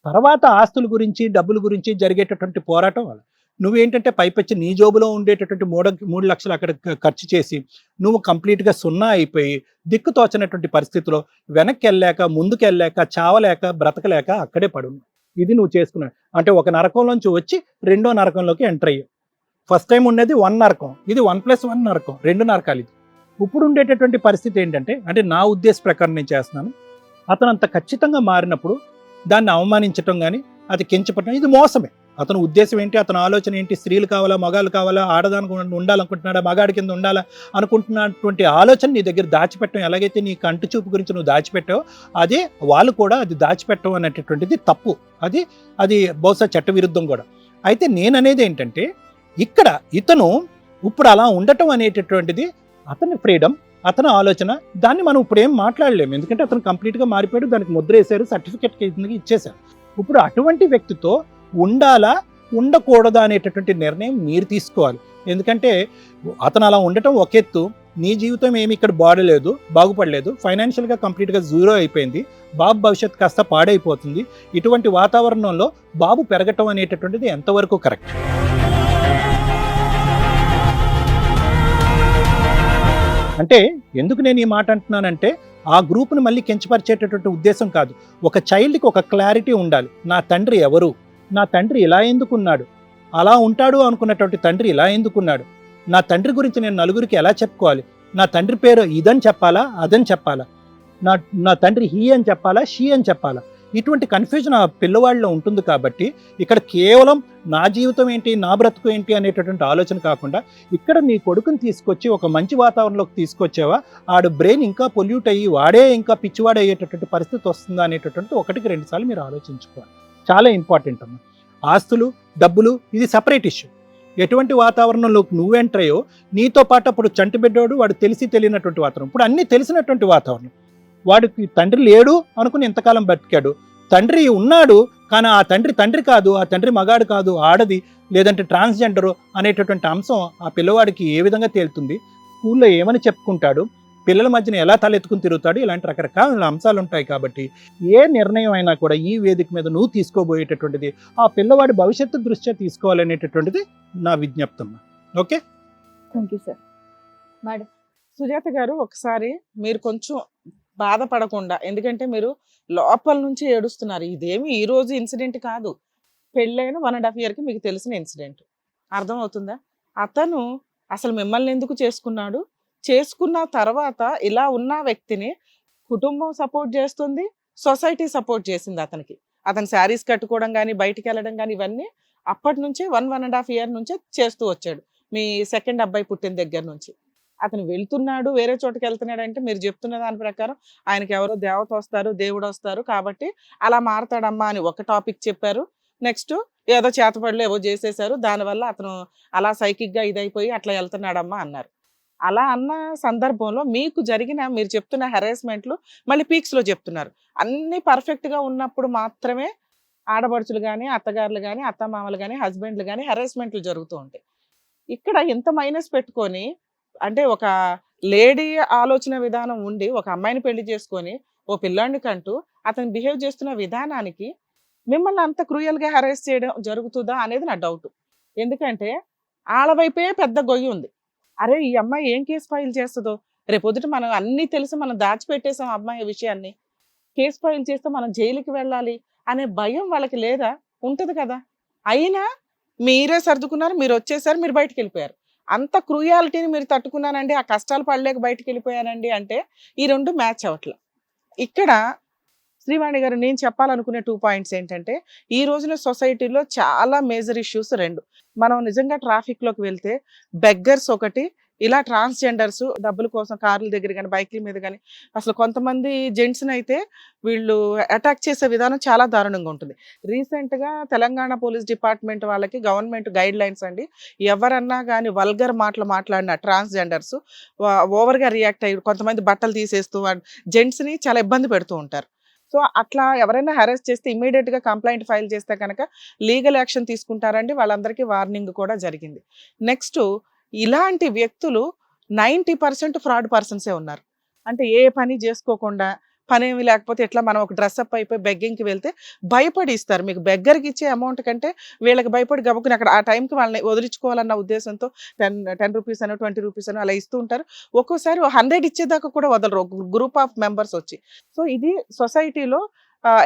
[SPEAKER 3] తర్వాత ఆస్తుల గురించి, డబ్బుల గురించి జరిగేటటువంటి పోరాటం వల్ల నువ్వేంటంటే పైపచ్చి నీ జోబులో ఉండేటటువంటి 3 లక్షలు అక్కడ ఖర్చు చేసి నువ్వు కంప్లీట్గా సున్నా అయిపోయి దిక్కుతోచనటువంటి పరిస్థితిలో వెనక్కి వెళ్ళాక, ముందుకు వెళ్ళాక, చావలేక, బ్రతకలేక అక్కడే పడు. ఇది నువ్వు చేసుకున్నావు. అంటే ఒక నరకంలోంచి వచ్చి రెండో నరకంలోకి ఎంటర్ అయ్యావు. ఫస్ట్ టైం ఉండేది 1 నరకం, ఇది 1+1 నరకం, 2 నరకాలు. ఇది ఇప్పుడు ఉండేటటువంటి పరిస్థితి ఏంటంటే, అంటే నా ఉద్దేశ ప్రకారం నేను చేస్తున్నాను, అతను అంత ఖచ్చితంగా మారినప్పుడు దాన్ని అవమానించటం కానీ అది కించపడటం ఇది మోసమే. అతని ఉద్దేశం ఏంటి, అతని ఆలోచన ఏంటి, స్త్రీలు కావాలా, మగాళ్ళు కావాలా, ఆడదానికి ఉండాలనుకుంటున్నాడా, మగాడి కింద ఉండాలా అనుకుంటున్నటువంటి ఆలోచన నీ దగ్గర దాచిపెట్టడం. ఎలాగైతే నీ కంటి చూపు గురించి నువ్వు దాచిపెట్టావో అదే వాళ్ళు కూడా అది దాచిపెట్టడం అనేటటువంటిది తప్పు. అది బహుశా చట్ట విరుద్ధం కూడా. అయితే నేననేది ఏంటంటే ఇక్కడ ఇతను ఇప్పుడు అలా ఉండటం అనేటటువంటిది అతని ఫ్రీడమ్, అతని ఆలోచన. దాన్ని మనం ఇప్పుడు ఏం మాట్లాడలేము, ఎందుకంటే అతను కంప్లీట్గా మారిపోయాడు, దానికి ముద్ర వేశారు, సర్టిఫికెట్ ఇచ్చేశారు. ఇప్పుడు అటువంటి వ్యక్తితో ఉండాలా ఉండకూడదా అనేటటువంటి నిర్ణయం మీరు తీసుకోవాలి. ఎందుకంటే అతను అలా ఉండటం ఒక ఎత్తు, నీ జీవితం ఏమి ఇక్కడ బాగుపడలేదు, ఫైనాన్షియల్గా కంప్లీట్గా జీరో అయిపోయింది, బాబు భవిష్యత్తు కాస్త పాడైపోతుంది. ఇటువంటి వాతావరణంలో బాబు పెరగటం అనేటటువంటిది ఎంతవరకు కరెక్ట్? అంటే ఎందుకు నేను ఈ మాట అంటున్నానంటే ఆ గ్రూప్ని మళ్ళీ కించపరిచేటటువంటి ఉద్దేశం కాదు. ఒక చైల్డ్కి ఒక క్లారిటీ ఉండాలి. నా తండ్రి ఎవరు, నా తండ్రి ఇలా ఎందుకున్నాడు, అలా ఉంటాడు అనుకున్నటువంటి తండ్రి ఇలా ఎందుకున్నాడు, నా తండ్రి గురించి నేను నలుగురికి ఎలా చెప్పుకోవాలి, నా తండ్రి పేరు ఇదని చెప్పాలా, అదని చెప్పాలా, నా తండ్రి హీ అని చెప్పాలా, షీ అని చెప్పాలా, ఇటువంటి కన్ఫ్యూజన్ ఆ పిల్లవాడిలో ఉంటుంది కాబట్టి ఇక్కడ కేవలం నా జీవితం ఏంటి, నా బ్రతుకు ఏంటి అనేటటువంటి ఆలోచన కాకుండా ఇక్కడ నీ కొడుకుని తీసుకొచ్చి ఒక మంచి వాతావరణంలోకి తీసుకొచ్చావా, ఆడు బ్రెయిన్ ఇంకా పొల్యూట్ అయ్యి వాడే ఇంకా పిచ్చివాడు అయ్యేటటువంటి పరిస్థితి వస్తుందా అనేటటువంటి 1-2 సార్లు మీరు ఆలోచించుకోవాలి. చాలా ఇంపార్టెంట్ అమ్మా. ఆస్తులు, డబ్బులు ఇది సపరేట్ ఇష్యూ. ఎటువంటి వాతావరణంలోకి నువ్వు ఎంటర్ అయ్యో నీతో పాటు అప్పుడు చంటి బిడ్డోడు, వాడు తెలిసి తెలియనటువంటి వాతావరణం, ఇప్పుడు అన్నీ తెలిసినటువంటి వాతావరణం. వాడికి తండ్రి లేడు అనుకుని ఎంతకాలం బతికాడు, తండ్రి ఉన్నాడు కానీ ఆ తండ్రి కాదు, ఆ తండ్రి మగాడు కాదు, ఆడది లేదంటే ట్రాన్స్జెండరు అనేటటువంటి అంశం ఆ పిల్లవాడికి ఏ విధంగా తేలుతుంది, స్కూల్లో ఏమని చెప్పుకుంటాడు, పిల్లల మధ్యన ఎలా తలెత్తుకుని తిరుగుతాడు, ఇలాంటి రకరకాల అంశాలు ఉంటాయి. కాబట్టి ఏ నిర్ణయం అయినా కూడా ఈ వేదిక మీద నువ్వు తీసుకోబోయేటటువంటిది ఆ పిల్లవాడి భవిష్యత్తు దృష్ట్యా తీసుకోవాలనేటటువంటిది నా విజ్ఞప్తం. Okay,
[SPEAKER 1] thank you sir. Madam,
[SPEAKER 4] Sujatha గారు, ఒకసారి మీరు కొంచెం బాధపడకుండా, ఎందుకంటే మీరు లోపల నుంచి ఏడుస్తున్నారు. ఇదేమి ఈ రోజు ఇన్సిడెంట్ కాదు, పెళ్ళైన 1.5 yearకి మీకు తెలిసిన ఇన్సిడెంట్. అర్థమవుతుందా? అతను అసలు మిమ్మల్ని ఎందుకు చేసుకున్నాడు, చేసుకున్న తర్వాత ఇలా ఉన్న వ్యక్తిని కుటుంబం సపోర్ట్ చేస్తుంది, సొసైటీ సపోర్ట్ చేసింది అతనికి. అతను శారీస్ కట్టుకోవడం కానీ, బయటికి వెళ్ళడం కానీ, ఇవన్నీ అప్పటి నుంచే 1.5 year నుంచే చేస్తూ వచ్చాడు. మీ సెకండ్ అబ్బాయి పుట్టిన దగ్గర నుంచి అతను వెళ్తున్నాడు, వేరే చోటుకి వెళ్తున్నాడు అంటే మీరు చెప్తున్న దాని ప్రకారం ఆయనకి ఎవరో దేవత వస్తారు, దేవుడు వస్తారు కాబట్టి అలా మారతాడమ్మా అని ఒక టాపిక్ చెప్పారు. నెక్స్ట్ ఏదో చేతపడలు ఏవో చేసేసారు, దానివల్ల అతను అలా సైకిక్గా ఇదైపోయి అట్లా వెళ్తున్నాడమ్మా అన్నారు. అలా అన్న సందర్భంలో మీకు జరిగిన, మీరు చెప్తున్న హెరాస్మెంట్లు మళ్ళీ పీక్స్లో చెప్తున్నారు. అన్నీ పర్ఫెక్ట్గా ఉన్నప్పుడు మాత్రమే ఆడపడుచులు కానీ, అత్తగారులు కానీ, అత్తమామలు కానీ, హస్బెండ్లు కానీ హెరాస్మెంట్లు జరుగుతూ ఉంటాయి. ఇక్కడ ఎంత మైనస్ పెట్టుకొని, అంటే ఒక లేడీ ఆలోచన విధానం ఉండి ఒక అమ్మాయిని పెళ్లి చేసుకొని ఓ పిల్లాడిని కంటూ అతను బిహేవ్ చేస్తున్న విధానానికి మిమ్మల్ని అంత క్రూయల్గా హెరాస్ చేయడం జరుగుతుందా అనేది నా డౌట్. ఎందుకంటే ఆళ్ళ వైపే పెద్ద గొయ్యి ఉంది. అరే ఈ అమ్మాయి ఏం కేసు ఫైల్ చేస్తుందో, రేపొద్దుట మనం అన్నీ తెలిసి మనం దాచిపెట్టేసాం అమ్మాయి విషయాన్ని, కేసు ఫైల్ చేస్తే మనం జైలుకి వెళ్ళాలి అనే భయం వాళ్ళకి లేదా? ఉంటుంది కదా. అయినా మీరే సర్దుకున్నారు, మీరు వచ్చేసారు, మీరు బయటకు వెళ్ళిపోయారు. అంత క్రూయాలిటీని మీరు తట్టుకున్నానండి, ఆ కష్టాలు పడలేక బయటకు వెళ్ళిపోయానండి అంటే ఈ రెండు మ్యాచ్ అవట్ల. ఇక్కడ శ్రీవాణి గారు, నేను చెప్పాలనుకునే 2 points ఏంటంటే, ఈ రోజున సొసైటీలో చాలా మేజర్ ఇష్యూస్ 2. మనం నిజంగా ట్రాఫిక్లోకి వెళ్తే బెగ్గర్స్ ఒకటి, ఇలా ట్రాన్స్జెండర్స్ డబ్బుల కోసం కార్ల దగ్గర కానీ, బైక్ల మీద కానీ, అసలు కొంతమంది జెంట్స్ని అయితే వీళ్ళు అటాక్ చేసే విధానం చాలా దారుణంగా ఉంటుంది. రీసెంట్గా తెలంగాణ పోలీస్ డిపార్ట్మెంట్ వాళ్ళకి గవర్నమెంట్ గైడ్ లైన్స్ అండి, ఎవరన్నా కానీ వల్గర్ మాటలు మాట్లాడిన ట్రాన్స్జెండర్స్ ఓవర్గా రియాక్ట్ అయ్యి కొంతమంది బట్టలు తీసేస్తూ జెంట్స్ని చాలా ఇబ్బంది పెడుతూ ఉంటారు. సో అట్లా ఎవరైనా హెరాస్ చేస్తే ఇమ్మీడియట్గా కంప్లైంట్ ఫైల్ చేస్తే కనుక లీగల్ యాక్షన్ తీసుకుంటారండి. వాళ్ళందరికీ వార్నింగ్ కూడా జరిగింది. నెక్స్ట్, ఇలాంటి వ్యక్తులు 90% ఫ్రాడ్ పర్సన్సే ఉన్నారు. అంటే ఏ పని చేసుకోకుండా, పనేమి లేకపోతే ఎట్లా మనం ఒక డ్రెస్అప్ అయిపోయి బెగ్గింగ్కి వెళ్తే భయపడి ఇస్తారు. మీకు బెగ్గర్కి ఇచ్చే అమౌంట్ కంటే వీళ్ళకి భయపడి గబుకుని అక్కడ ఆ టైంకి వాళ్ళని వదిలించుకోవాలన్న ఉద్దేశంతో 10 రూపీస్ అనో 20 రూపీస్ అనో అలా ఇస్తూ ఉంటారు. ఒక్కోసారి 100 ఇచ్చేదాకా కూడా వదలరు, గ్రూప్ ఆఫ్ మెంబర్స్ వచ్చి. సో ఇది సొసైటీలో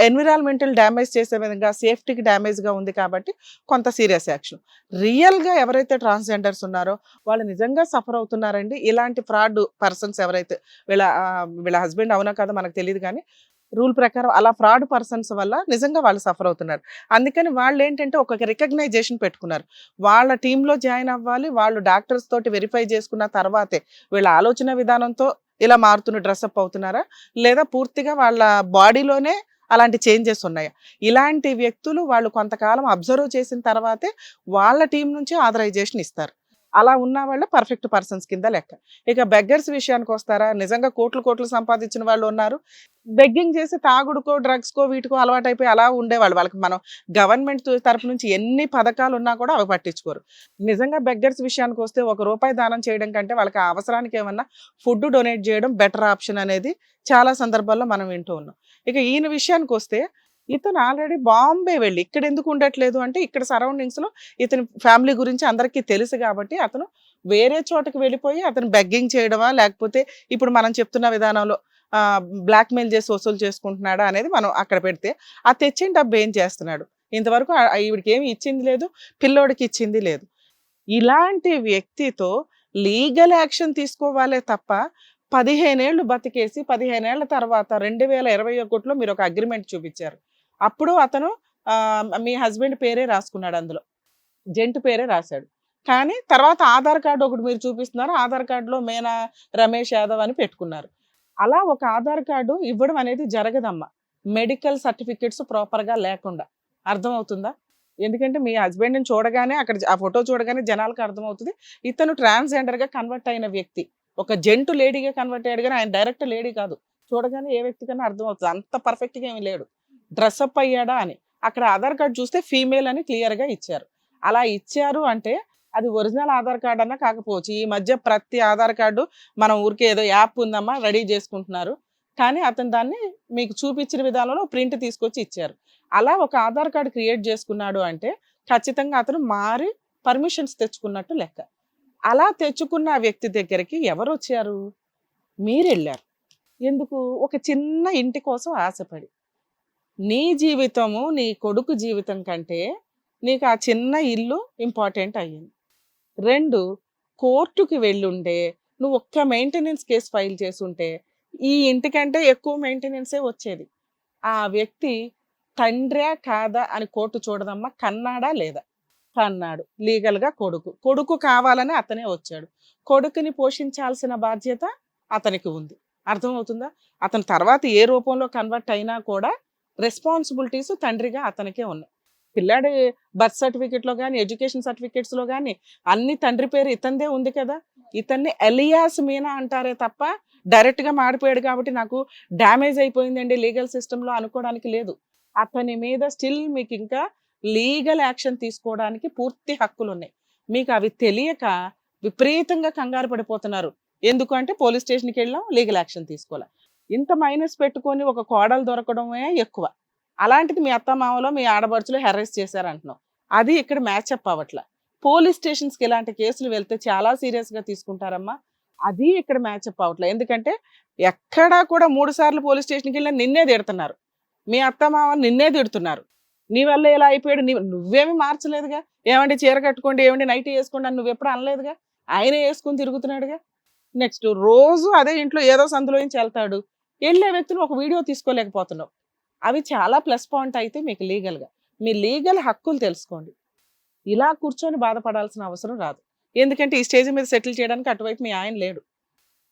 [SPEAKER 4] ఎన్విరాన్మెంటల్ డ్యామేజ్ చేసే విధంగా, సేఫ్టీకి డ్యామేజ్గా ఉంది కాబట్టి కొంత సీరియస్ యాక్షన్. రియల్గా ఎవరైతే ట్రాన్స్జెండర్స్ ఉన్నారో వాళ్ళు నిజంగా సఫర్ అవుతున్నారండి. ఇలాంటి ఫ్రాడ్ పర్సన్స్ ఎవరైతే, వీళ్ళ హస్బెండ్ అవునా కదా మనకు తెలియదు కానీ రూల్ ప్రకారం అలా ఫ్రాడ్ పర్సన్స్ వల్ల నిజంగా వాళ్ళు సఫర్ అవుతున్నారు. అందుకని వాళ్ళు ఏంటంటే ఒక రికగ్నైజేషన్ పెట్టుకున్నారు, వాళ్ళ టీంలో జాయిన్ అవ్వాలి, వాళ్ళు డాక్టర్స్ తోటి వెరిఫై చేసుకున్న తర్వాతే వీళ్ళ ఆలోచన విధానంతో ఇలా మారుతున్న డ్రెస్అప్ అవుతున్నారా, లేదా పూర్తిగా వాళ్ళ బాడీలోనే అలాంటి చేంజెస్ ఉన్నాయా. ఇలాంటి వ్యక్తులు వాళ్ళు కొంతకాలం అబ్జర్వ్ చేసిన తర్వాతే వాళ్ళ టీం నుంచి ఆథరైజేషన్ ఇస్తారు. అలా ఉన్న వాళ్ళు పర్ఫెక్ట్ పర్సన్స్ కింద లెక్క. ఇక బెగ్గర్స్ విషయానికి వస్తారా, నిజంగా కోట్లు సంపాదించిన వాళ్ళు ఉన్నారు. బెగ్గింగ్ చేసి తాగుడుకో, డ్రగ్స్కో, వీటికో అలవాటైపోయి అలా ఉండేవాళ్ళు. వాళ్ళకి మనం గవర్నమెంట్ తరపు నుంచి ఎన్ని పథకాలు ఉన్నా కూడా అవి పట్టించుకోరు. నిజంగా బెగ్గర్స్ విషయానికి వస్తే ₹1 దానం చేయడం కంటే వాళ్ళకి ఆ అవసరానికి ఏమన్నా ఫుడ్ డొనేట్ చేయడం బెటర్ ఆప్షన్ అనేది చాలా సందర్భాల్లో మనం వింటూ ఉన్నాం. ఇక ఈయన విషయానికి వస్తే, ఇతను ఆల్రెడీ బాంబే వెళ్ళి ఇక్కడ ఎందుకు ఉండట్లేదు అంటే, ఇక్కడ సరౌండింగ్స్లో ఇతని ఫ్యామిలీ గురించి అందరికీ తెలుసు కాబట్టి అతను వేరే చోటకి వెళ్ళిపోయి అతను బెగ్గింగ్ చేయడమా, లేకపోతే ఇప్పుడు మనం చెప్తున్న విధానంలో బ్లాక్మెయిల్ చేసి వసూలు చేసుకుంటున్నాడా అనేది మనం అక్కడ పెడితే, ఆ తెచ్చిన డబ్బు ఏం చేస్తున్నాడు, ఇంతవరకు ఈవిడికి ఏమి ఇచ్చింది లేదు, పిల్లోడికి ఇచ్చింది లేదు. ఇలాంటి వ్యక్తితో లీగల్ యాక్షన్ తీసుకోవాలే తప్ప 15 ఏళ్ళు బతికేసి 15 ఏళ్ల తర్వాత 2021లో మీరు ఒక అగ్రిమెంట్ చూపించారు. అప్పుడు అతను మీ హస్బెండ్ పేరే రాసుకున్నాడు, అందులో జంటు పేరే రాశాడు. కానీ తర్వాత ఆధార్ కార్డు ఒకటి మీరు చూపిస్తున్నారు, ఆధార్ కార్డులో మేనా రమేష్ యాదవ్ అని పెట్టుకున్నారు. అలా ఒక ఆధార్ కార్డు ఇవ్వడం అనేది జరగదమ్మా, మెడికల్ సర్టిఫికెట్స్ ప్రాపర్గా లేకుండా. అర్థమవుతుందా? ఎందుకంటే మీ హస్బెండ్ని చూడగానే అక్కడ ఆ ఫోటో చూడగానే జనాలకు అర్థమవుతుంది ఇతను ట్రాన్స్జెండర్గా కన్వర్ట్ అయిన వ్యక్తి, ఒక జంటు లేడీగా కన్వర్ట్ అయ్యాడు. కానీ ఆయన డైరెక్ట్ లేడీ కాదు, చూడగానే ఏ వ్యక్తి కన్నా అర్థమవుతుంది, అంత పర్ఫెక్ట్గా ఏమి లేడు, డ్రెస్అప్ అయ్యాడా అని. అక్కడ ఆధార్ కార్డు చూస్తే ఫీమేల్ అని క్లియర్గా ఇచ్చారు. అలా ఇచ్చారు అంటే అది ఒరిజినల్ ఆధార్ కార్డు అన్నా కాకపోవచ్చు. ఈ మధ్య ప్రతి ఆధార్ కార్డు మనం ఊరికే ఏదో యాప్ ఉందమ్మా రెడీ చేసుకుంటున్నారు, కానీ అతను దాన్ని మీకు చూపించిన విధానంలో ప్రింట్ తీసుకొచ్చి ఇచ్చారు. అలా ఒక ఆధార్ కార్డు క్రియేట్ చేసుకున్నాడు అంటే ఖచ్చితంగా అతను మారి పర్మిషన్స్ తెచ్చుకున్నట్టు లెక్క. అలా తెచ్చుకున్న ఆ వ్యక్తి దగ్గరికి ఎవరు వచ్చారు? మీరు వెళ్ళారు. ఎందుకు? ఒక చిన్న ఇంటి కోసం ఆశపడి. నీ జీవితము నీ కొడుకు జీవితం కంటే నీకు ఆ చిన్న ఇల్లు ఇంపార్టెంట్ అయ్యింది. 2, కోర్టుకి వెళ్ళుంటే నువ్వు ఒక్క మెయింటెనెన్స్ కేసు ఫైల్ చేసుంటే ఈ ఇంటికంటే ఎక్కువ మెయింటెనెన్సే వచ్చేది. ఆ వ్యక్తి తండ్రా కాదా అని కోర్టు చూడదమ్మా, కన్నాడా లేదా? కన్నాడు. లీగల్గా కొడుకు కావాలని అతనే వచ్చాడు. కొడుకుని పోషించాల్సిన బాధ్యత అతనికి ఉంది. అర్థమవుతుందా? అతని తర్వాత ఏ రూపంలో కన్వర్ట్ అయినా కూడా రెస్పాన్సిబిలిటీస్ తండ్రిగా అతనికే ఉన్నాయి. పిల్లాడి బర్త్ సర్టిఫికెట్లో కానీ ఎడ్యుకేషన్ సర్టిఫికెట్స్లో కానీ అన్ని తండ్రి పేరు ఇతందే ఉంది కదా. ఇతన్ని ఎలియాస్ మీనా అంటారే తప్ప డైరెక్ట్గా మాడిపోయాడు కాబట్టి నాకు డ్యామేజ్ అయిపోయిందండి లీగల్ సిస్టంలో అనుకోవడానికి లేదు. అతని మీద స్టిల్ మీకు ఇంకా లీగల్ యాక్షన్ తీసుకోవడానికి పూర్తి హక్కులు ఉన్నాయి. మీకు అవి తెలియక విపరీతంగా కంగారు పడిపోతున్నారు. ఎందుకు అంటే పోలీస్ స్టేషన్కి వెళ్ళాం, లీగల్ యాక్షన్ తీసుకోవాలి. ఇంత మైనస్ పెట్టుకొని ఒక కోడలు దొరకడమే ఎక్కువ. అలాంటిది మీ అత్తమామలో మీ ఆడబడుచులు హెరాస్ చేశారంటున్నాం, అది ఇక్కడ మ్యాచ్అప్ అవ్వట్లా. పోలీస్ స్టేషన్స్కి ఇలాంటి కేసులు వెళ్తే చాలా సీరియస్గా తీసుకుంటారమ్మా, అది ఇక్కడ మ్యాచ్అప్ అవ్వట్లేదు. ఎందుకంటే ఎక్కడా కూడా 3 సార్లు పోలీస్ స్టేషన్కి వెళ్ళినా నిన్నే తిడుతున్నారు, మీ అత్తమామ నిన్నే తిడుతున్నారు. నీ వల్ల ఇలా అయిపోయాడు, నువ్వేమి మార్చలేదుగా. ఏమంటే చీర కట్టుకోండి, ఏమంటే నైట్ వేసుకోండి అని నువ్వు ఎప్పుడు అనలేదుగా, ఆయనే వేసుకుని తిరుగుతున్నాడుగా. నెక్స్ట్ రోజు అదే ఇంట్లో ఏదో సందులో నుంచి వెళ్తాడు, వెళ్ళే వ్యక్తిని ఒక వీడియో తీసుకోలేకపోతున్నావు. అవి చాలా ప్లస్ పాయింట్ అయితే మీకు లీగల్గా. మీ లీగల్ హక్కులు తెలుసుకోండి. ఇలా కూర్చొని బాధపడాల్సిన అవసరం రాదు. ఎందుకంటే ఈ స్టేజ్ మీద సెటిల్ చేయడానికి అటువైపు మీ ఆయన లేడు,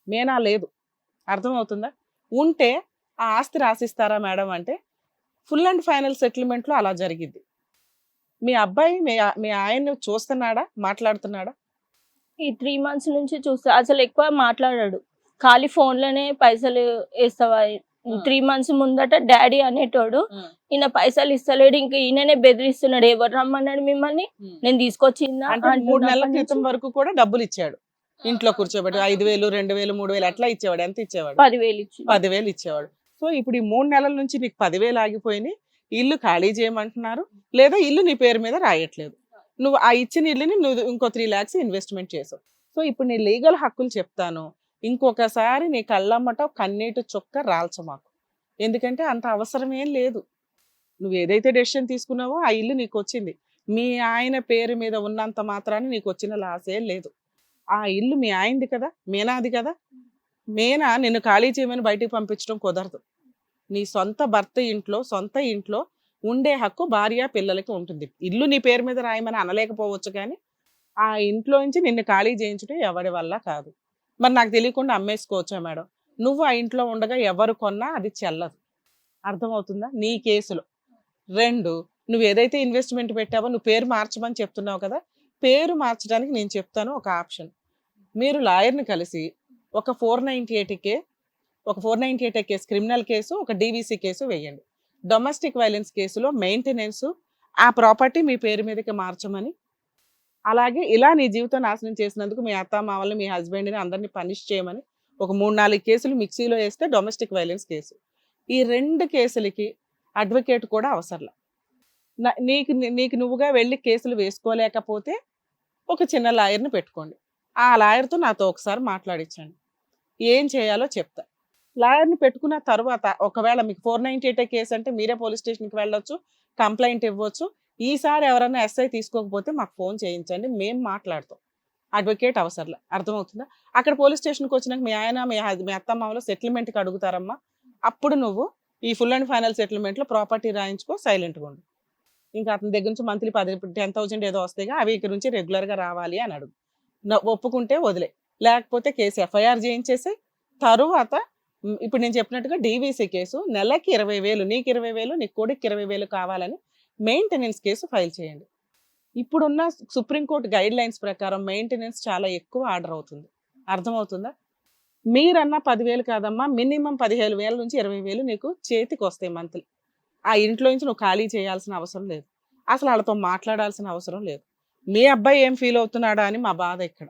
[SPEAKER 4] మేనా లేదు. అర్థమవుతుందా? ఉంటే ఆ ఆస్తి రాసిస్తారా మేడం అంటే ఫుల్ అండ్ ఫైనల్ సెటిల్మెంట్లో అలా జరిగింది. మీ అబ్బాయి మీ ఆయన్ని చూస్తున్నాడా, మాట్లాడుతున్నాడా?
[SPEAKER 2] ఈ 3 months నుంచి చూస్తా, అసలు ఎక్కువ మాట్లాడాడు. ఖాళీ ఫోన్లోనే పైసలు వేస్తావా. 3 months ముందట డాడీ అనేటోడు, ఈయన పైసలు ఇస్తలేడు, ఇంకా ఈయననే బెదిరిస్తున్నాడు. ఎవరు రమ్మన్నాడు మిమ్మల్ని, నేను తీసుకొచ్చిందా?
[SPEAKER 4] 3 నెలల క్రితం వరకు కూడా డబ్బులు ఇచ్చాడు, ఇంట్లో కూర్చోబెట్టి 5,000, 2,000, 3,000 అట్లా ఇచ్చేవాడు. ఎంత ఇచ్చేవాడు? 10,000 ఇచ్చేవాడు. సో ఇప్పుడు ఈ 3 నెలల నుంచి నీకు 10,000 ఆగిపోయినాయి. ఇల్లు ఖాళీ చేయమంటున్నారు, లేదా ఇల్లు నీ పేరు మీద రాయట్లేదు. నువ్వు ఆ ఇచ్చిన ఇల్లుని నువ్వు ఇంకో 3 lakhs ఇన్వెస్ట్మెంట్ చేసావు. సో ఇప్పుడు నీ లీగల్ హక్కులు చెప్తాను, ఇంకొకసారి నీ కళ్ళమ్మట కన్నీటి చొక్క రాల్చమాకు. ఎందుకంటే అంత అవసరం ఏం లేదు. నువ్వు ఏదైతే డెసిషన్ తీసుకున్నావో ఆ ఇల్లు నీకు వచ్చింది, మీ ఆయన పేరు మీద ఉన్నంత మాత్రాన్ని నీకు వచ్చిన లాసే లేదు. ఆ ఇల్లు మీ ఆయనది కదా, మీనాది కదా. మీనా నిన్ను ఖాళీ చేయమని బయటికి పంపించడం కుదరదు. నీ సొంత భర్త ఇంట్లో, సొంత ఇంట్లో ఉండే హక్కు భార్య పిల్లలకి ఉంటుంది. ఇల్లు నీ పేరు మీద రాయమని అనలేకపోవచ్చు, కానీ ఆ ఇంట్లో నుంచి నిన్ను ఖాళీ చేయించడం ఎవరి వల్ల కాదు. మరి నాకు తెలియకుండా అమ్మేసుకోవచ్చా మేడం? నువ్వు ఆ ఇంట్లో ఉండగా ఎవరు కొన్నా అది చెల్లదు. అర్థమవుతుందా? నీ కేసులో 2, నువ్వు ఏదైతే ఇన్వెస్ట్మెంట్ పెట్టావో నువ్వు పేరు మార్చమని చెప్తున్నావు కదా, పేరు మార్చడానికి నేను చెప్తాను ఒక ఆప్షన్. మీరు లాయర్ని కలిసి ఒక 498 కేసు, క్రిమినల్ కేసు, ఒక DVC కేసు వేయండి. డొమెస్టిక్ వైలెన్స్ కేసులో మెయింటెనెన్స్, ఆ ప్రాపర్టీ మీ పేరు మీదకి మార్చమని, అలాగే ఇలా నీ జీవితం నాశనం చేసినందుకు మీ అత్తమామల్ని, మీ హస్బెండ్ని అందరినీ పనిష్ చేయమని ఒక 3-4 కేసులు మిక్సీలో వేస్తే డొమెస్టిక్ వైలెన్స్ కేసు. ఈ 2 కేసులకి అడ్వకేట్ కూడా అవసరంలా. నీకు నువ్వుగా వెళ్ళి కేసులు వేసుకోలేకపోతే ఒక చిన్న లాయర్ని పెట్టుకోండి. ఆ లాయర్తో నాతో ఒకసారి మాట్లాడించండి, ఏం చేయాలో చెప్తా. లాయర్ని పెట్టుకున్న తర్వాత ఒకవేళ మీకు 498 కేసు అంటే మీరే పోలీస్ స్టేషన్కి వెళ్ళొచ్చు, కంప్లైంట్ ఇవ్వచ్చు. ఈసారి ఎవరైనా SI తీసుకోకపోతే మాకు ఫోన్ చేయించండి, మేము మాట్లాడతాం. అడ్వకేట్ అవసరంలా. అర్థమవుతుందా? అక్కడ పోలీస్ స్టేషన్కి వచ్చినాక మీ ఆయన మీ అత్తమామలో సెటిల్మెంట్కి అడుగుతారమ్మా. అప్పుడు నువ్వు ఈ ఫుల్ అండ్ ఫైనల్ సెటిల్మెంట్ లో ప్రాపర్టీ రాయించుకో, సైలెంట్ గా ఉండు. ఇంకా అతని దగ్గర నుంచి మంత్లీ 10,000 ఏదో వస్తాయిగా, అవి ఇక్కడ నుంచి రెగ్యులర్ గా రావాలి అని అడుగు. ఒప్పుకుంటే వదిలే, లేకపోతే కేసు ఎఫ్ఐఆర్ చేయించేసి తరువాత ఇప్పుడు నేను చెప్పినట్టుగా డీవీసీ కేసు నెలకి 20,000, నీకు 20,000, నీ కొడుకు 20,000 కావాలని మెయింటెనెన్స్ కేసు ఫైల్ చేయండి. ఇప్పుడున్న సుప్రీంకోర్టు గైడ్ లైన్స్ ప్రకారం మెయింటెనెన్స్ చాలా ఎక్కువ ఆర్డర్ అవుతుంది. అర్థమవుతుందా? మీరన్నా 10,000 కాదమ్మా, మినిమం 15,000 నుంచి 20,000 నీకు చేతికి వస్తాయి మంత్లీ. ఆ ఇంట్లో నుంచి నువ్వు ఖాళీ చేయాల్సిన అవసరం లేదు, అసలు వాళ్ళతో మాట్లాడాల్సిన అవసరం లేదు. మీ అబ్బాయి ఏం ఫీల్ అవుతున్నాడా అని మా బాధ ఇక్కడ.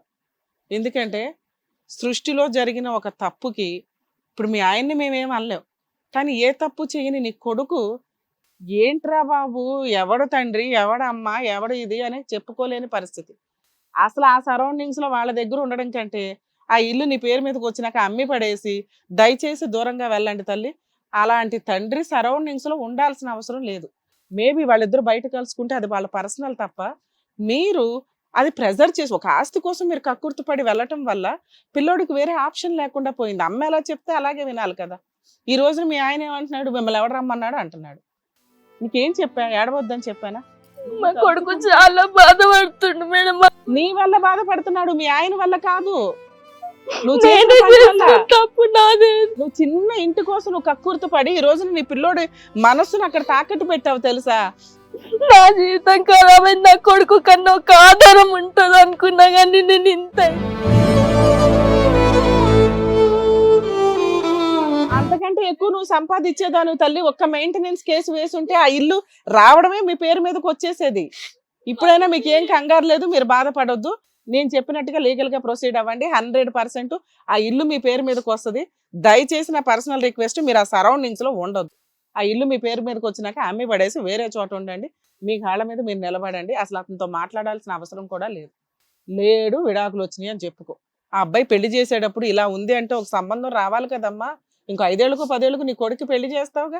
[SPEAKER 4] ఎందుకంటే సృష్టిలో జరిగిన ఒక తప్పుకి ఇప్పుడు మీ ఆయన్ని మేమేం అనలేం, కానీ ఏ తప్పు చేయని నీ కొడుకు ఏంట్రా బాబు, ఎవడు తండ్రి, ఎవడమ్మ, ఎవడు ఇది అని చెప్పుకోలేని పరిస్థితి. అసలు ఆ సరౌండింగ్స్ లో వాళ్ళ దగ్గర ఉండడం కంటే ఆ ఇల్లు నీ పేరు మీదకి వచ్చినాక అమ్మి పడేసి దయచేసి దూరంగా వెళ్ళండి తల్లి. అలాంటి తండ్రి సరౌండింగ్స్ లో ఉండాల్సిన అవసరం లేదు. మేబీ వాళ్ళిద్దరు బయట కలుసుకుంటే అది వాళ్ళ పర్సనల్ తప్ప, మీరు అది ప్రెజర్ చేసి ఒక ఆస్తి కోసం మీరు కక్కుర్తిపడి వెళ్ళటం వల్ల పిల్లోడికి వేరే ఆప్షన్ లేకుండా పోయింది. అమ్మ ఎలా చెప్తే అలాగే వినాలి కదా. ఈ రోజు మీ ఆయన ఏమంటున్నాడు, మిమ్మల్ని ఎవడు రమ్మన్నాడు అంటున్నాడు. నీకేం చెప్పా, ఏడవద్దని చెప్పానా?
[SPEAKER 2] మా కొడుకు చాలా బాధపడుతుండు మేడం.
[SPEAKER 4] నీ వల్ల బాధపడుతున్నాడు, మీ ఆయన వల్ల కాదు. నువ్వు
[SPEAKER 2] నేనే చేసిన తప్పు నాదే.
[SPEAKER 4] నువ్వు చిన్న ఇంటి కోసం నువ్వు కక్కుర్తి పడి ఈ రోజున నీ పిల్లోడి మనస్సును అక్కడ తాకట్టు పెట్టావు తెలుసా?
[SPEAKER 2] నా జీవితం ఖరాబైంది, నా కొడుకు కన్నా ఒక ఆధారం ఉంటుంది అనుకున్నా కానీ నేను ఇంత.
[SPEAKER 4] అంతకంటే ఎక్కువ నువ్వు సంపాదించేదాను తల్లి. ఒక్క మెయింటెనెన్స్ కేసు వేసుంటే ఆ ఇల్లు రావడమే మీ పేరు మీదకి వచ్చేసేది. ఇప్పుడైనా మీకు ఏం కంగారు లేదు, మీరు బాధపడొద్దు. నేను చెప్పినట్టుగా లీగల్ గా ప్రొసీడ్ అవ్వండి. 100% ఆ ఇల్లు మీ పేరు మీదకి వస్తుంది. దయచేసి నా పర్సనల్ రిక్వెస్ట్, మీరు ఆ సరౌండింగ్స్ లో ఉండొద్దు. ఆ ఇల్లు మీ పేరు మీదకి వచ్చినాక అమ్మి పడేసి వేరే చోట ఉండండి. మీ కాళ్ళ మీద మీరు నిలబడండి. అసలు అతనితో మాట్లాడాల్సిన అవసరం కూడా లేదు. లేడు, విడాకులు వచ్చినాయి అని చెప్పుకో. ఆ అబ్బాయి పెళ్లి చేసేటప్పుడు ఇలా ఉంది అంటే ఒక సంబంధం రావాలి కదమ్మా. ఇంకో 5 ఏళ్ళకో 10 ఏళ్ళకు నీ కొడుకు పెళ్లి చేస్తావుగా.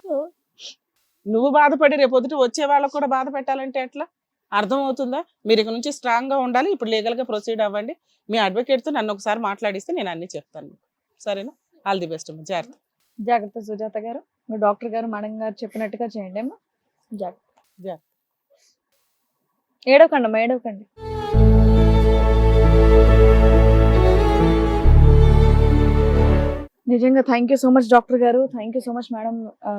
[SPEAKER 4] నువ్వు బాధపడి రేపొద్దుట వచ్చే వాళ్ళకు కూడా బాధ పెట్టాలంటే ఎట్లా? అర్థమవుతుందా? మీరు ఇక నుంచి స్ట్రాంగ్ గా ఉండాలి. ఇప్పుడు లీగల్ గా ప్రొసీడ్ అవ్వండి. మీ అడ్వకేట్ తో నన్ను ఒకసారి మాట్లాడిస్తే నేను అన్ని చెప్తాను. సరేనా? ఆల్ ది బెస్ట్ అమ్మా. జాగ్రత్త.
[SPEAKER 1] జాగ్రత్త సుజాత గారు. డాక్టర్ గారు, మేడం గారు చెప్పినట్టుగా చేయండి అమ్మా. జాగ్రత్త. ఏడవకండి అమ్మా, ఏడవకండి. నిజంగా thank you so much doctor గారు, thank you so much madam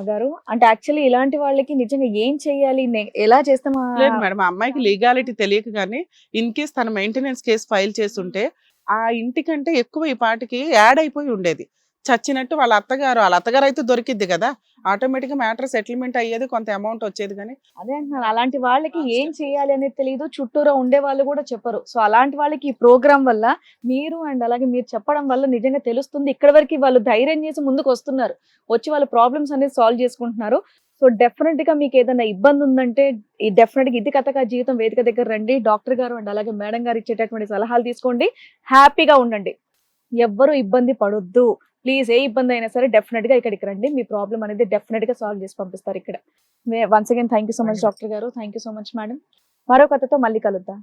[SPEAKER 1] గారు. అంటే యాక్చువల్లీ ఇలాంటి వాళ్ళకి నిజంగా ఏం చేయాలి, ఎలా చేస్తాం?
[SPEAKER 4] లేదు మేడం, ఆ అమ్మాయికి లీగాలిటీ తెలియక కానీ ఇన్ కేస్ తన మెయింటెనెన్స్ కేసు ఫైల్ చేస్తుంటే ఆ ఇంటికంటే ఎక్కువ ఈ పాటికి యాడ్ అయిపోయి ఉండేది. చచ్చినట్టు వాళ్ళ అత్తగారు అయితే దొరికిద్ది కదా, ఆటోమేటిక్ గా మ్యాటర్ సెటిల్మెంట్ అయ్యేది, కొంత అమౌంట్ వచ్చేది. కానీ
[SPEAKER 1] అదే అంటున్నాను, అలాంటి వాళ్ళకి ఏం చేయాలి అనేది తెలియదు, చుట్టూరా ఉండే వాళ్ళు కూడా చెప్పరు. సో అలాంటి వాళ్ళకి ఈ ప్రోగ్రామ్ వల్ల మీరు అండ్ అలాగే మీరు చెప్పడం వల్ల నిజంగా తెలుస్తుంది. ఇక్కడ వరకు వాళ్ళు ధైర్యం చేసి ముందుకు వస్తున్నారు, వచ్చి వాళ్ళ ప్రాబ్లమ్స్ అనేది సాల్వ్ చేసుకుంటున్నారు. సో డెఫినెట్ గా మీకు ఏదైనా ఇబ్బంది ఉందంటే డెఫినెట్ గా ఇది కథగా జీవితం వేదిక దగ్గర రండి. డాక్టర్ గారు అండ్ అలాగే మేడం గారు ఇచ్చేటటువంటి సలహాలు తీసుకోండి, హ్యాపీగా ఉండండి, ఎవ్వరూ ఇబ్బంది పడొద్దు. ప్లీజ్, ఏ ఇబ్బంది అయినా సరే డెఫినెట్ గా ఇక్కడికి రండి, మీ ప్రాబ్లం అనేది డెఫినెట్ గా సాల్వ్ చేసి పంపిస్తారు ఇక్కడ. Once again thank you so much doctor గారు, thank you so much madam. మరో కథతో మళ్ళీ కలుద్దాం.